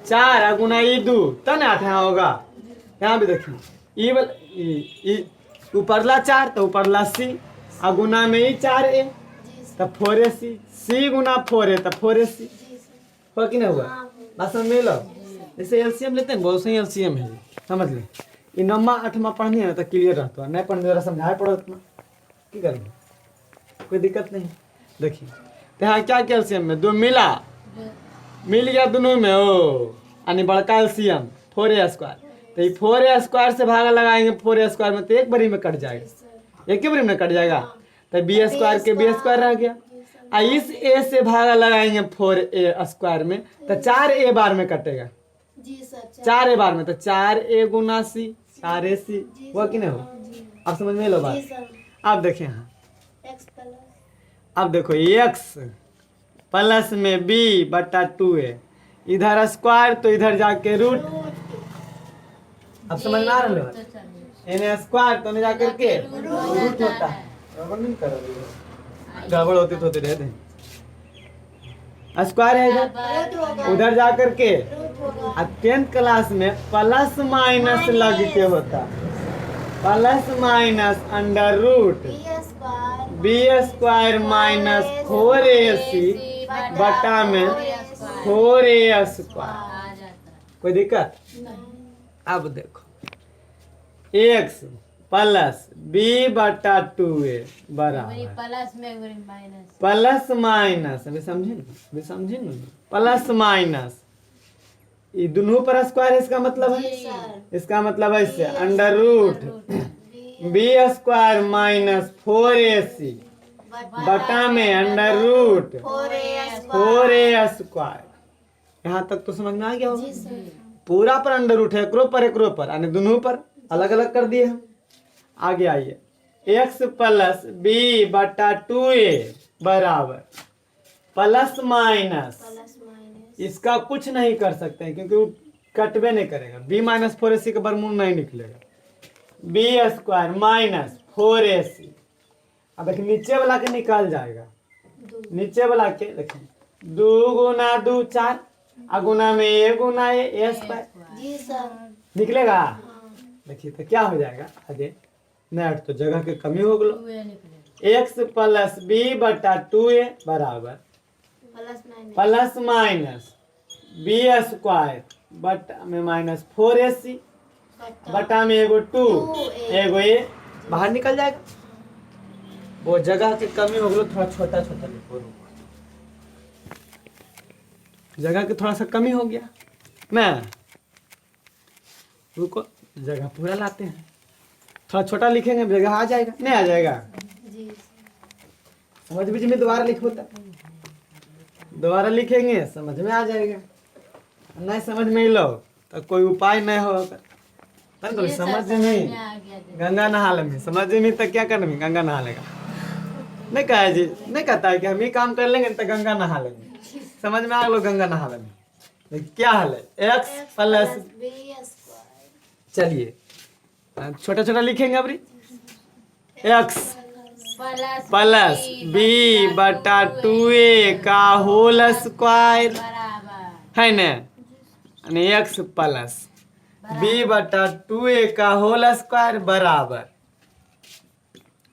4 गुना ये 2 तने 8 यहाँ होगा। यहाँ भी देखिए ऊपरला 4 तो ऊपरला c और गुना में ही 4a तो 4ac, c गुना 4a तो 4ac हो कि नहीं हुआ, बात समझ में लो। जैसे एलसीएम लेते हैं बहुत सही एलसीएम है, समझ ले। ये 9वां 8वां पढ़नी है तो क्लियर रहता है, नहीं पढ़ने जरा समझाए पड़ो इतना की करेंगे, कोई दिक्कत नहीं। देखिए तो यहाँ क्या एलसीएम में 2 मिल गया दोनों में ओ, यानी बड़का एलसीएम 4a स्क्वायर, तो ये 4a स्क्वायर से भागा लगाएंगे 4a स्क्वायर में तो एक बारी में कट जाएगा, एक ही बारी में कट जाएगा तो b स्क्वायर के b स्क्वायर रह गया। इस a से भागा लगाएंगे 4a स्क्वायर में तो 4a बार में कटेगा, 4a बार में तो 4a गुना c 4ac हुआ कि नहीं हुआ, अब समझ में लो बात। अब देखें यहाँ, अब देखो x प्लस में b बटा 2a, इधर स्क्वायर तो इधर जाके रूट, अब समझ में आ रहा है, n स्क्वायर तो नहीं जाकर के रूट होता है, गड़बड़ होती तो होती रहते हैं। स्क्वायर है इधर, उधर जाकर के 10th क्लास में प्लस माइनस लग के होता, plus minus under root b square minus 4ac बटा में 4a स्क्वायर, कोई दिक्कत। अब देखो x प्लस b बटा 2a बराबर प्लस माइनस, अभी समझे ना प्लस माइनस ये दोनों पर स्क्वायर है, इसका मतलब है, इसका मतलब है इससे under root b square minus 4ac बटा में अंडर रूट 4a स्क्वायर। यहाँ तक तो समझ में आ गया होगा, पूरा पर अंडर रूट है, एकरो पर यानी दोनों पर अलग अलग कर दिए हम। आगे आइए, x प्लस b बटा 2a बराबर प्लस माइनस, इसका कुछ नहीं कर सकते हैं क्योंकि वो कटबे नहीं करेगा, b माइनस 4ac का बरमूल नहीं निकलेगा, b स्क्वायर माइनस 4ac। अब देखिए नीचे वाला के निकाल जाएगा, नीचे वाला के देखिए 2 गुना 2 4 गुना में a गुना a स्क्वायर निकलेगा। देखिए तो क्या हो जाएगा आगे, नेट तो जगह की कमी हो गई, x प्लस b बटा 2a बराबर प्लस माइनस b स्क्वायर बटा में माइनस 4ac बटा में एगो 2 एगो a बाहर निकल जाएगा, वो जगह की कमी हो गई, थोड़ा छोटा छोटा लिखो, जगह की थोड़ा सा कमी हो गया ना, रुको जगह पूरा लाते हैं, थोड़ा छोटा लिखेंगे जगह आ जाएगा, नहीं आ जाएगा समझ बीच में दोबारा लिखो, दोबारा लिखेंगे समझ में आ जाएगा, नहीं समझ में लो तो कोई उपाय नहीं होगा, तो समझ में गंगा नहा लेंगे, समझ में तो क्या करना, गंगा नहा लेगा, नहीं कहा जी, नहीं कहता है कि हम ही काम कर लेंगे तो गंगा नहा लेंगे, समझ में आ लो गंगा नहा लेंगे। क्या हाल है, x प्लस, चलिए छोटा छोटा लिखेंगे अभी, x प्लस b बटा 2a का होल स्क्वायर है ना, x प्लस b बटा 2a का होल स्क्वायर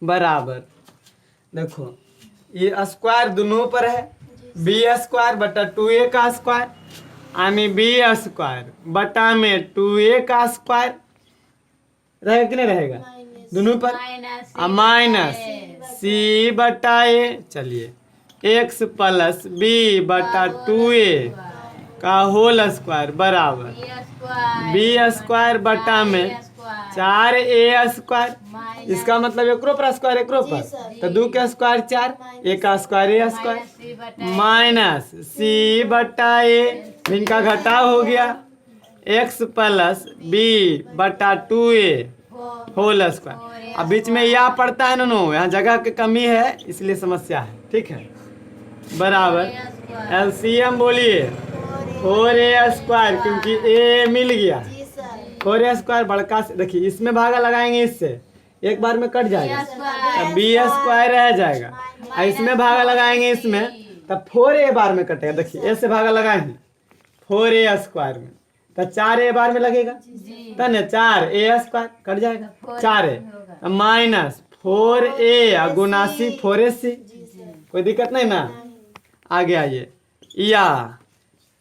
बराबर देखो ये स्क्वायर दोनों पर है, b स्क्वायर बटा 2a का स्क्वायर यानी b स्क्वायर बटा में 2a का स्क्वायर रहेगा कि नहीं रहेगा, दोनों पर माइनस c बटा a, चलिए x प्लस b बटा 2a का होल स्क्वायर बराबर b स्क्वायर बटा में 4a स्क्वायर, इसका मतलब एकरो पर स्क्वायर एकरो पर, तो 2 का स्क्वायर 4, a का square a square minus c बटा a, इनका घटाव हो गया, x प्लस b बटा 2a होल स्क्वायर। अब बीच में या पड़ता है नो, यहाँ जगह की कमी है इसलिए समस्या है, ठीक है। बराबर एलसीएम बोलिए 4a स्क्वायर, क्योंकि a मिल गया। जी सर 4a स्क्वायर बड़का से देखिए, इसमें भागा लगाएंगे, इससे एक बार में कट जाएगा, तब b स्क्वायर रह जाएगा। और इसमें भागा लगाएंगे इसमें, तब 4a बार में कटेगा। देखिए a से भागा लगाएंगे 4a स्क्वायर में, तो 4a बार में लगेगा, तब ना 4a स्क्वायर कट जाएगा, 4a माइनस 4a गुनासी 4ac, कोई दिक्कत नहीं ना। आगे आइए, या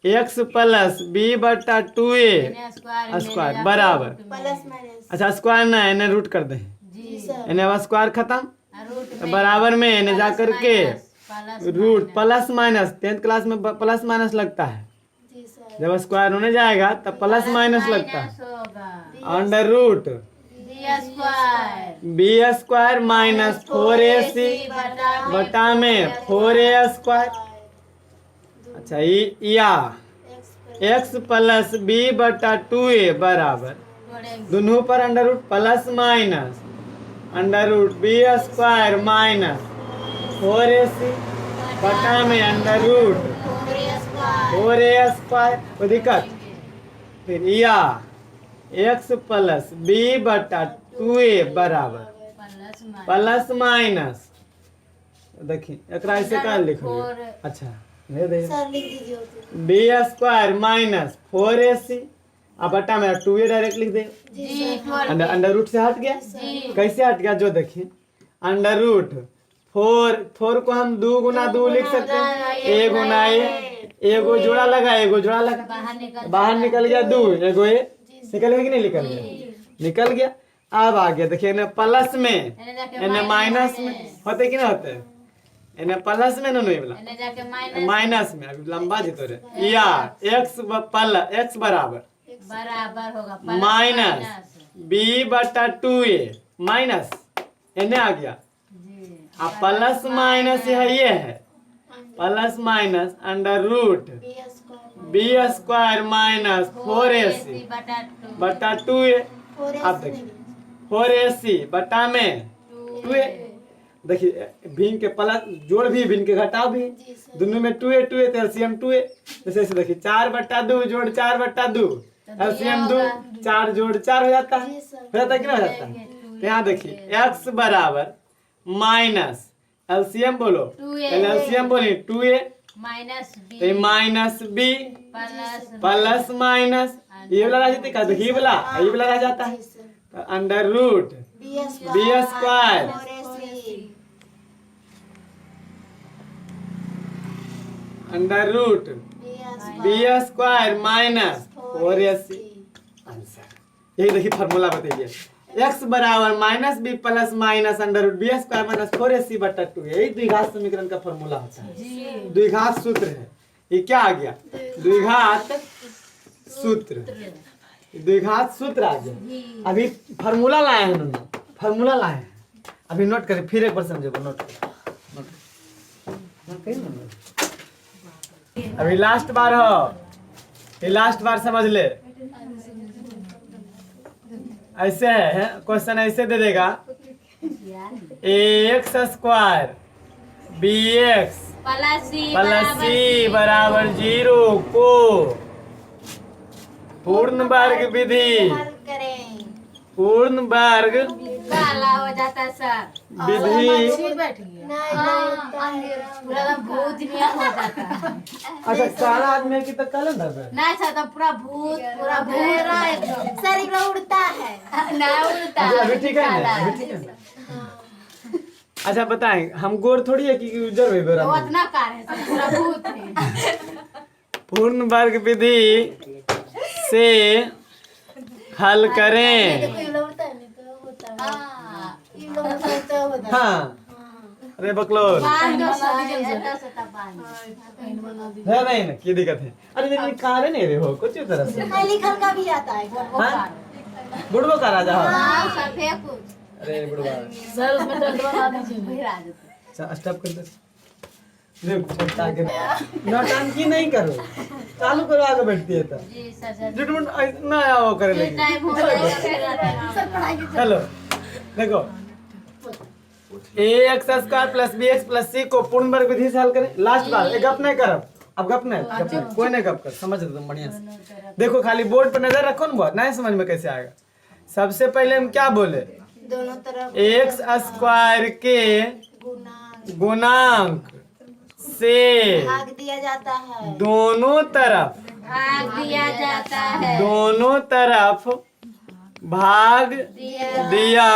x प्लस बी बटा 2a स्क्वायर बराबर, प्लस माइनस अच्छा स्क्वायर ना इन्हें रूट कर दें, जी सर इन्हें अब स्क्वायर खत्म, तो बराबर में इन्हें जा करके root plus minus, 10th class में प्लस माइनस लगता है, जी सर जब स्क्वायर होने जाएगा तब प्लस माइनस लगता है। Under root B square minus 4ac बटा में 4a स्क्वायर, अच्छा या x प्लस बी बटा 2a बराबर, दोनों पर under root plus minus under root B square minus 4ac बटा में अंडर रूट 4a स्क्वायर, कोई दिक्कत। फिर या x प्लस बी बटा 2a बराबर प्लस माइनस, देखिए एकरा ऐसे का लिखोगे, अच्छा दे दे सर लिख दीजिए उसे। बी स्क्वायर माइनस 4ac, अब बटा में 2a डायरेक्ट लिख दे, अंडर रूट से हट गया, कैसे हट गया जो देखिए, अंडर रूट 4 को हम 2 गुना 2 लिख सकते हैं, a गुना a, एगो जोड़ा लगा एगो जोड़ा लगा, बाहर निकल गया 2, एगो a निकल गया कि नहीं निकल गया, निकल गया। अब आ गया देखिए इन्हें प्लस में इन्हें माइनस में होते कि नहीं होते, इन्हें प्लस में नहीं बोला माइनस में, अभी लंबा जी तो रे, या x बराबर होगा माइनस बी बटा 2a माइनस इन्हें आ गया, अब प्लस माइनस ये है plus minus under root B square minus 4ac बटा 2a, अब देखिए 4ac बटा में 2a, देखिए भिन्न के प्लस जोड़ भी भिन्न के घटाव भी, दोनों में 2a तो एलसीएम 2a, जैसे ऐसे देखिए 4 बटा 2 जोड़ 4 बटा 2 एलसीएम 2, 4 जोड़ 4 हो जाता है, हो जाता है कि नहीं हो जाता है। तो यहाँ देखिए x बराबर माइनस एलसीएम बोलो, एलसीएम बोलिए 2a minus B plus minus, ये वाला रह जाता है, ये वाला रह जाता है, तो under root B square under root B square minus 4ac answer. यही देखिए फार्मूला बताइए, x बराबर minus B plus minus under root B square minus 4ac बटा 2, यही द्विघात समीकरण का फार्मूला होता है, द्विघात सूत्र है। ये क्या आ गया, द्विघात सूत्र, द्विघात सूत्र आ गया। अभी फार्मूला लाए हैं उन्होंने, फार्मूला लाए हैं, अभी नोट करें, फिर एक बार समझेगा, नोट करें। अभी लास्ट बार हो, ये लास्ट बार समझ ले, ऐसे है क्वेश्चन, ऐसे दे देगा ax square bx plus c बराबर 0 को पूर्ण वर्ग विधि, पूर्ण वर्ग काला हो जाता है सर, विधि, पूरा भूत में हो जाता है, अच्छा काला आदमी की तो काला ना नहीं सर तो पूरा भूत सर इतना उड़ता है ना उड़ता अभी ठीक है ना, अभी ठीक है ना। अच्छा बताएं, हम गोर थोड़ी है कि उजर हुई बेरा, उतना कार है सर, पूरा भूत है। पूर्ण वर्ग विधि से हल करें, उड़ता है नहीं तो होता है, ये लोग उड़ता होता है। हाँ अरे बकलोल बांध दो सर, ऐसा सता बांध है नहीं ना, की दिक्कत है, अरे नहीं काले नहीं रे हो कुछ तरह से, लिखल का भी आता है हाँ बुढ़बो का राजा हो, हाँ सर फेंकू अरे बुढ़वा सर, उसमें दर्द बना दीजिए, फिर आ जाता अच्छा स्टॉप कर दे, देख छोटा आगे नौटंकी नहीं करो, चालू करो, आगे बैठती है तो जी सर, झूठ मूठ ना आओ करे टाइम हो लगी, गया, चलो देखो ax square plus bx plus c को पूर्ण वर्ग विधि से हल करें। लास्ट बार एक गप नहीं करब, अब गप नहीं, कोई नहीं गप कर, समझ लो तुम बढ़िया से। देखो खाली बोर्ड पर नजर रखो ना, बहुत नहीं समझ में कैसे आएगा। सबसे पहले हम क्या बोले, दोनों तरफ एक्स स्क्वायर के गुणांक से भाग दिया जाता है। दोनों तरफ भाग दिया जाता है। दोनों तरफ भाग दिया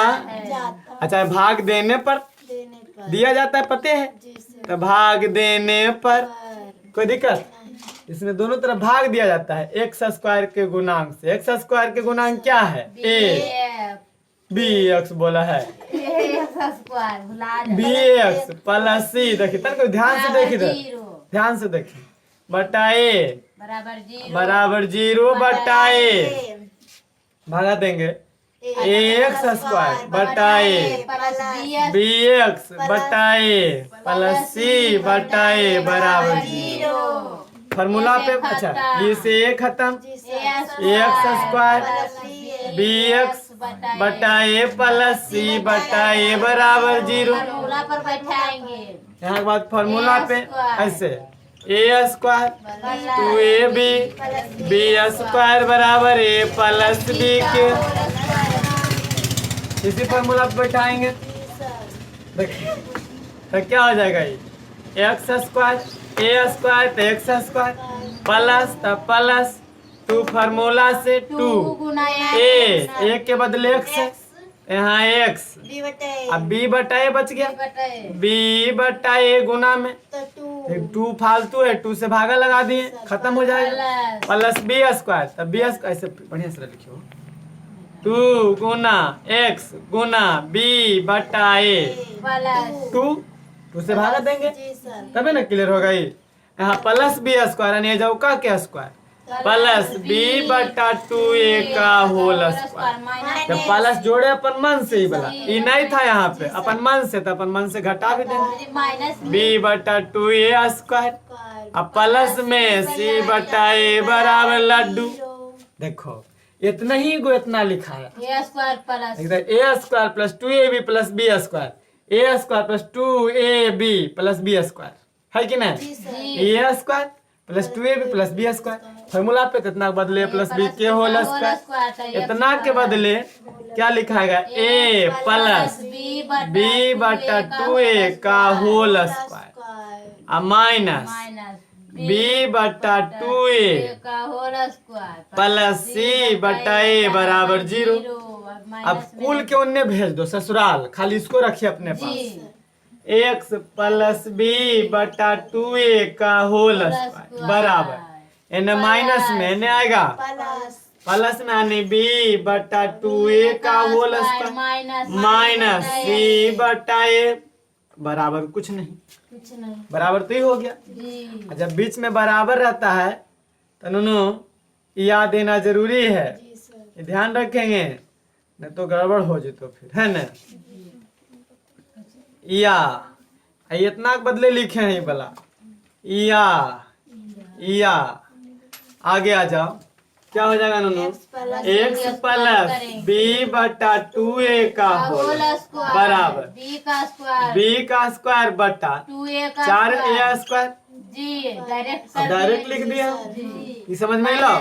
जाता अच्छा भाग देने पर देने पर दिया जाता है, पते है जी सर। तो भाग देने पर पर कोई दिक्कत, इसमें दोनों तरफ भाग दिया जाता है एक्स स्क्वायर के गुणांक से। एक्स स्क्वायर के गुणांक क्या है, ए बी एक्स बोला है, स्क्वायर भुला बी एक्स प्लस सी। देखिए तन ध्यान से देखिए, इधर ध्यान से देखिए, बटा ए बराबर जीरो बराबर 0 बटा ए, भागा देंगे एक्स स्क्वायर बटा ए बी एक्स बटा ए प्लस सी बटा ए बराबर 0। फार्मूला पे अच्छा ये से ए खत्म, एक्स स्क्वायर बी एक्स बटा ए प्लस सी बटा ए बराबर 0। फार्मूला पर बैठाएंगे। यहाँ के बाद फार्मूला पे ऐसे ए स्क्वायर 2ab बी स्क्वायर बराबर ए प्लस बी के, इसी फार्मूला पे बैठाएंगे। देखिए तो क्या हो जाएगा, ये एक्स स्क्वायर ए स्क्वायर तो एक्स स्क्वायर प्लस तो प्लस 2 फार्मूला से 2 गुना ए के बदले एक्स है, यहाँ एक्स बी बटे अब बी बटा ए बच गया, बटे बी बटा ए गुना में तो 2 फालतू है, 2 से भागा लगा दिए खत्म हो जाएगा, प्लस बी स्क्वायर तब बी स्क्वायर ऐसे बढ़िया से लिखियो 2 गुना एक्स गुना बी बटा ए प्लस 2 से भागा देंगे जी सर। तभी ना क्लियर होगा। ये यहाँ प्लस बी स्क्वायर यानी जाओ का क्या स्क्वायर प्लस बी बटा 2a का होल स्क्वायर। जब प्लस जोड़े अपन मन से ही बोला, ये नहीं था यहाँ पे अपन मन से, तो अपन मन से घटा भी देंगे माइनस b बटा 2a स्क्वायर, अब प्लस में c बटा a बराबर लड्डू। देखो इतना ही को इतना लिखा है, a square plus a square plus 2ab plus b square, a square plus 2ab plus b square है कि नहीं, a square plus 2ab plus b square. Formula पे कितना बदले प्लस b के होल स्क्वायर, इतना के बदले क्या लिखाएगा a प्लस b बटा 2a का होल स्क्वायर अब माइनस b बटा 2a का होल स्क्वायर प्लस c बटा a बराबर 0। अब कुल के उन्हें भेज दो ससुराल, खाली इसको रखिए अपने पास, एक्स प्लस बी बटा 2a का होल स्क्वायर बराबर इन्हें माइनस में इन्हें आएगा प्लस में यानी b बटा 2a का होल स्क्वायर माइनस c बटा a बराबर कुछ नहीं, बराबर तो ही हो गया। जब बीच में बराबर रहता है तो दोनों याद देना जरूरी है, ये ध्यान रखेंगे नहीं तो गड़बड़ हो जाए तो फिर है ना। या इतना के बदले लिखे हैं ये वाला या आगे आ जाओ, क्या हो जाएगा नोनो एक्स प्लस बी बटा 2a का होल बराबर b का स्क्वायर बटा 4a स्क्वायर। जी डायरेक्ट लिख दिया, ये समझ में लो।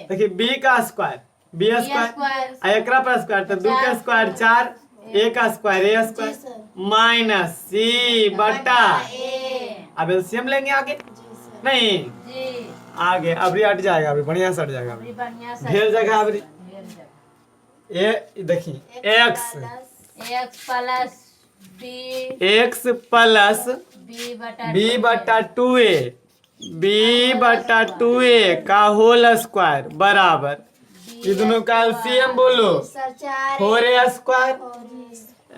देखिए b का स्क्वायर b स्क्वायर एकरा पर स्क्वायर तो 2 का स्क्वायर 4 a का square a square minus c बटा, अब एलसीएम लेंगे आगे नहीं आगे अभी हट जाएगा, अभी बढ़िया से हट जाएगा, अभी ढेर जगह अभी ये देखिए एक्स प्लस बी बटा 2a का होल स्क्वायर बराबर ये दोनों का एलसीएम बोलो 4a square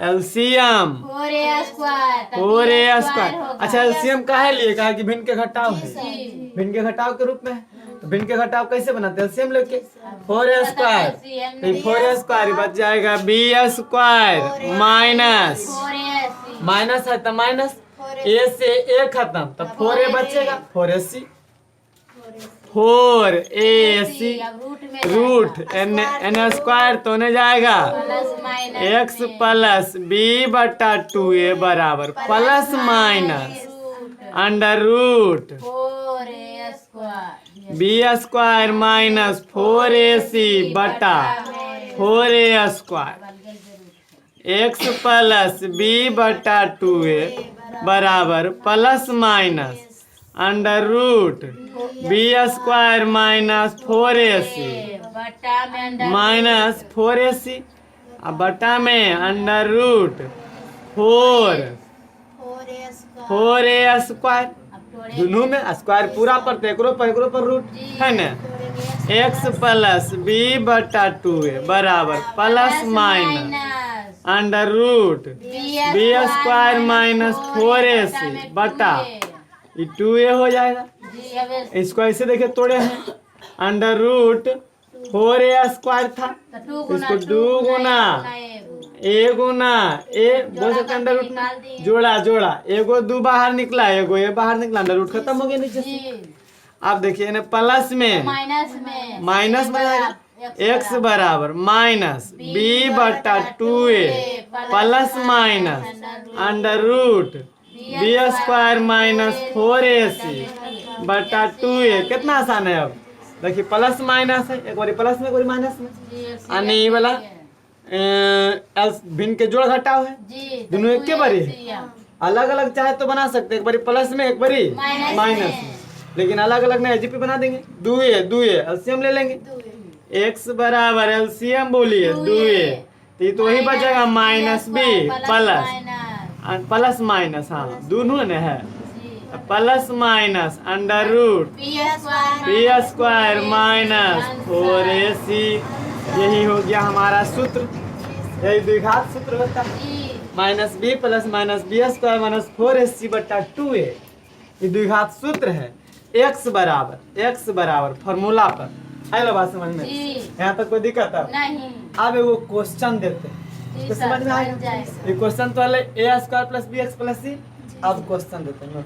LCM 4a square. अच्छा एलसीएम काहे लिए, कहा कि भिन्न के घटाव है, भिन्न के घटाव के रूप में, तो भिन्न के घटाव कैसे बनाते हैं एलसीएम लेके 4a स्क्वायर, तो 4a स्क्वायर बच जाएगा b स्क्वायर माइनस माइनस है तो माइनस a से a खत्म तो 4a बचेगा 4ac 4ac अब रूट में रूट n स्क्वायर तो नहीं जाएगा plus minus x plus B बटा 2a बराबर plus minus under root 4a square B square minus 4ac बटा 4a square x plus B बटा 2a बराबर plus minus under root B square minus 4ac बटा में अंडर माइनस 4ac अब बटा में अंडर रूट 4 4a स्क्वायर दोनों में स्क्वायर पूरा पर एकरो पर रूट है ना x प्लस बी बटा 2a बराबर plus minus under root B square minus 4ac बटा ये 2a हो जाएगा जी अब इसको ऐसे देखे तोड़े हैं अंडर रूट 4a स्क्वायर था तो 2 इसको 2 गुना ए गुना ए बोल सकते अंडर रूट जोड़ा एगो 2 बाहर निकला एगो ए बाहर निकला अंडर रूट खत्म हो गया नीचे से आप देखिए ना प्लस में माइनस में x बराबर माइनस बी बटा 2a plus minus under root B square minus 4ac बटा 2a कितना आसान है अब देखिए प्लस माइनस है एक बारी प्लस में एक बारी माइनस में और ये वाला भिन्न के जोड़ घटाव है दोनों एक के बारी है अलग अलग चाहे तो बना सकते हैं एक बारी प्लस में एक बारी माइनस में लेकिन अलग अलग नहीं एजीपी बना देंगे 2a एलसीएम ले लेंगे x बराबर एलसीएम बोलिए 2a तो वही बचेगा माइनस बी प्लस माइनस हाँ दोनों ने है plus minus under root B square minus 4ac यही हो गया हमारा सूत्र यही द्विघात सूत्र होता है minus B plus minus B square minus 4ac बटा 2a ये द्विघात सूत्र है x बराबर फॉर्मूला पर है लो बात समझ में यहाँ तक कोई दिक्कत है नहीं अब एगो क्वेश्चन देते हैं तो समझ में आएगा ये क्वेश्चन तो वाले a square plus B x plus c अब क्वेश्चन देते हैं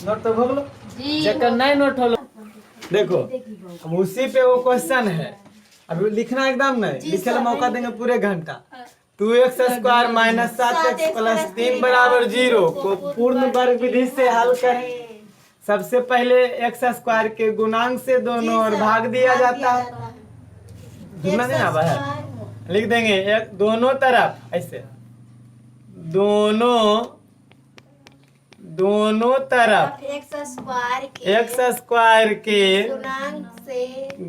नोट तो भोग लो जकर नहीं नोट हो लो देखो अब उसी पे वो क्वेश्चन है अभी लिखना एकदम नहीं लिखे ला मौका देंगे पूरे घंटा 2x square minus 7x plus 3 बराबर 0 को पूर्ण वर्ग विधि से हल करें सबसे पहले x स्क्वायर के गुणांक से दोनों ओर भाग दिया जाता है जुड़ना नहीं आवा है लिख देंगे एक दोनों तरफ ऐसे दोनों तरफ x स्क्वायर के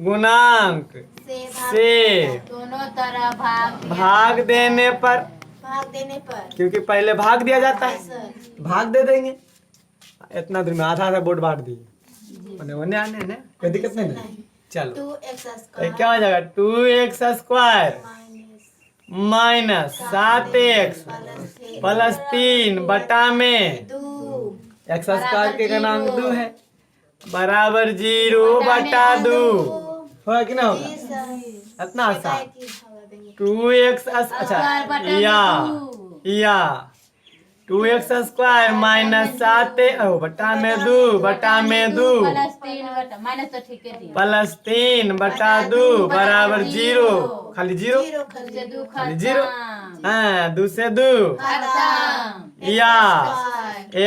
गुणांक से दोनों तरफ भाग देने पर क्योंकि पहले भाग दिया जाता है भाग दे देंगे इतना दूर में आधा बोर्ड बांट दिए आने ने कोई दिक्कत नहीं चलो तो क्या हो जाएगा 2x square minus 7x plus 3 बटा में x स्क्वायर के गुणांक 2 है बराबर 0 बटा 2 होगा कि ना होगा इतना आसान 2x अच्छा या 2x स्क्वायर माइनस 7 बटा में 2 प्लस 3 बटा 2 बराबर 0 खाली 0 हाँ 2 से 2 या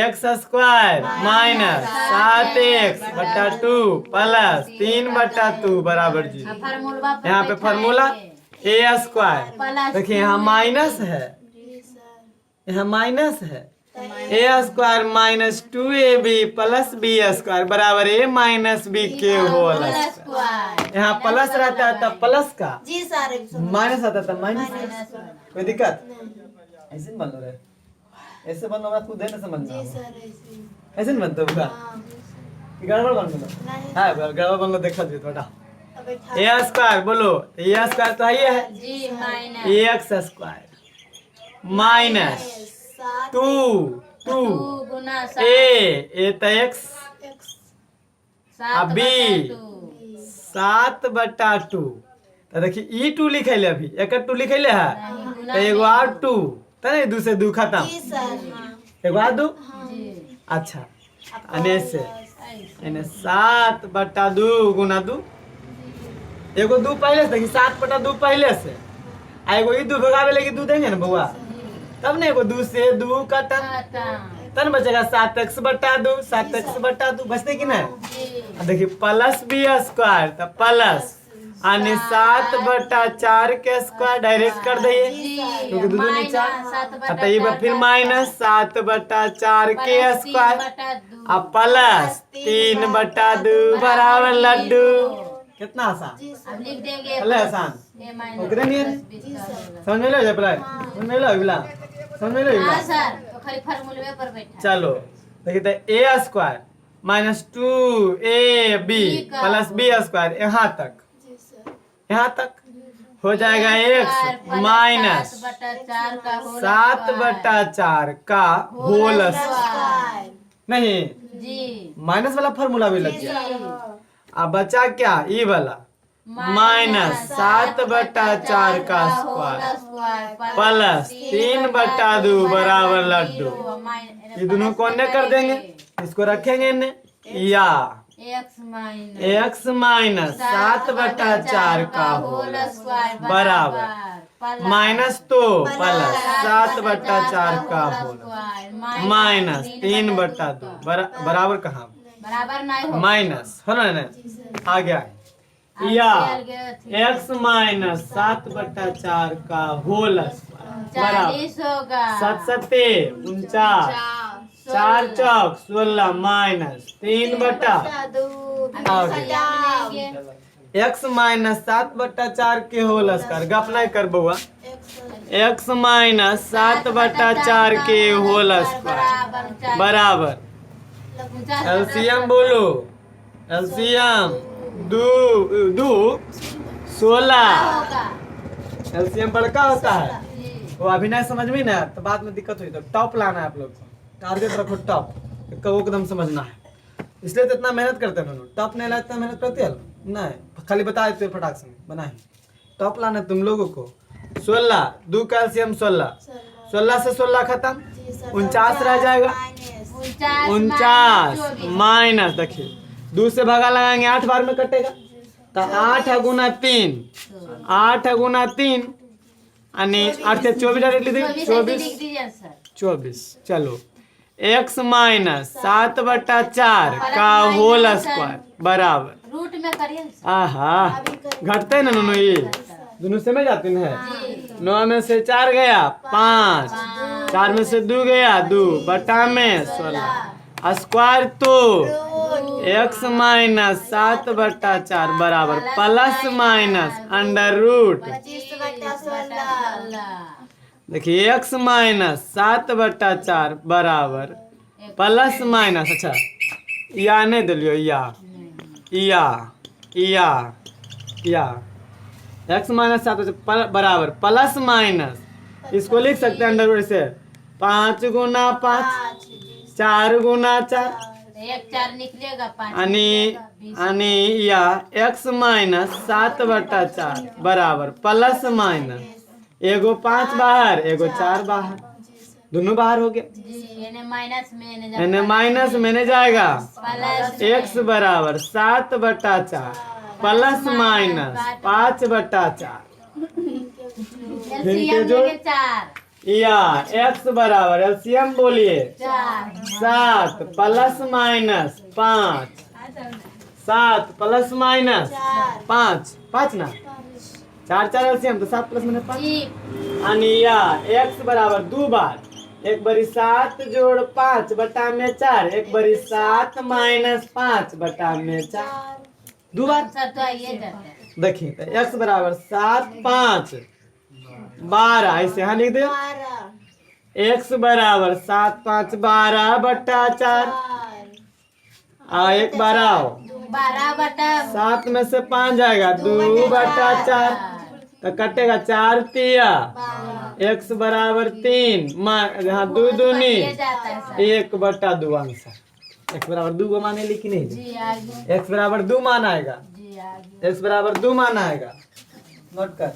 x स्क्वायर माइनस 7x बटा 2 प्लस 3 बटा 2 बराबर 0 यहाँ पे फॉर्मूला a स्क्वायर देखिए यहाँ माइनस है a square minus 2ab plus b square बराबर a माइनस b के होल स्क्वायर यहाँ प्लस रहता है तब प्लस का जी सर माइनस आता था माइनस कोई दिक्कत ऐसे बन रहा है ऐसे बन रहा खुद है ना समझ में ऐसे नहीं बनता होगा गड़बड़ बन लो हाँ गड़बड़ बन लो देखा जी थोड़ा a स्क्वायर बोलो a स्क्वायर तो है एक्स स्क्वायर माइनस 2 ए तो x अभी 7 बटा 2 तो देखिए ई 2 लिखे ले अभी एक 2 लिखे ले है तो एगो और 2 तो नहीं 2 से 2 खत्म एगो और 2 अच्छा अने से यानी 7/2 गुना 2। एगो 2 पहले से देखी 7/2 पहले से आ एगो ई 2 भगावे लगी 2 देंगे ना बउआ, तब ना एगो 2 से 2 कटन तन बचेगा 7x/2 7x/2 बचते कि ना। देखिए प्लस b स्क्वायर तो प्लस आने 7/4 के स्क्वायर डायरेक्ट कर दिए क्योंकि 2 दूनी 4 तो ये फिर माइनस 7/4 के स्क्वायर अब प्लस 3/2 बराबर लड्डू। कितना आसान, अब लिख देंगे पहले आसान a minus ओकरे नहीं है? plus b square। समझ में लो जब समझ में लो बिला समझ में लो हाँ बिला। सर, तो खाली फार्मूले पर बैठा चलो देखिए तो a square minus 2ab plus b square यहाँ तक हो जाएगा x माइनस 7/4 का होल स्क्वायर। नहीं जी माइनस वाला फॉर्मूला भी लग गया। अब बचा क्या ई वाला माइनस 7/4 का स्क्वायर प्लस 3/2 बराबर लड्डू। ये दोनों को अन्य कर देंगे, इसको रखेंगे इन्हें या x माइनस 7/4 का होल बराबर माइनस तो प्लस 7/4 का होल माइनस 3/2 बराबर कहाँ बराबर नहीं हो माइनस हो ना आ गया या x माइनस 7/4 का होल बराबर 40 होगा 7 7 49 4 चौक 16 माइनस 3/2 x माइनस 7/4 के होल स्क्वायर गप नहीं कर बउआ x माइनस 7/4 के होल स्क्वायर बराबर एलसीएम बोलो एलसीएम 2 16 एलसीएम बड़का होता है वो अभी नहीं समझ में ना तो बाद में दिक्कत हुई तो टॉप लाना है आप लोग को टारगेट रखो टॉप एकदम समझना है इसलिए तो इतना मेहनत करते हैं लोग टॉप नहीं लाते मेहनत करते हैं नहीं खाली बता देते फटाक से बनाए टॉप लाना है तुम लोगों को 16 2 कैल्शियम 16 से 16 खत्म 49 रह जाएगा 49 माइनस देखिए 2 से भागा लगाएंगे 8 बार में कटेगा तो 8 गुना 3 यानी 8 से 24 डायरेक्टली 24 चलो x माइनस 7/4 का होल स्क्वायर बराबर रूट में करिए आहा घटते ना दोनों ये दोनों से में जाते हैं 9 में से 4 गया 5 4 में से 2 गया 2 बटा में 16 स्क्वायर तो x माइनस 7/4 बराबर प्लस माइनस अंडर रूट देखिए x माइनस 7/4 बराबर प्लस माइनस अच्छा या नहीं दिलियो या x माइनस 7 बराबर प्लस माइनस इसको लिख सकते हैं अंडर रूट से 5 गुना 5 4 गुना 4 एक 4 निकलेगा 5 अनि या x माइनस 7/4 बराबर प्लस माइनस एगो 5 बाहर एगो 4 बाहर दोनों बाहर हो गया माइनस में जाएगा x बराबर 7/4 प्लस माइनस 5/4 या x बराबर एलसीएम बोलिए 7 प्लस माइनस 5 7 प्लस माइनस 5 ना 4 4 एलसीएम तो 7 प्लस माइनस 5 अनिया x बराबर 2 बार एक बारी 7 जोड़ 5 बटा में 4 एक बारी 7 माइनस 5 बटा में 4 2 बार देखिए x बराबर 7 5 12 ऐसे यहाँ लिख दे x बराबर 7 5 12 बटा 4 एक बार आओ 7 में से 5 जाएगा 2 बटा 4 तो कटेगा 4 तिया x बराबर 3 यहाँ 2 दूनी 1/2 आंसर x बराबर 2 को माने लिखी नहीं x बराबर 2 मान आएगा x बराबर 2 मान आएगा नोट कर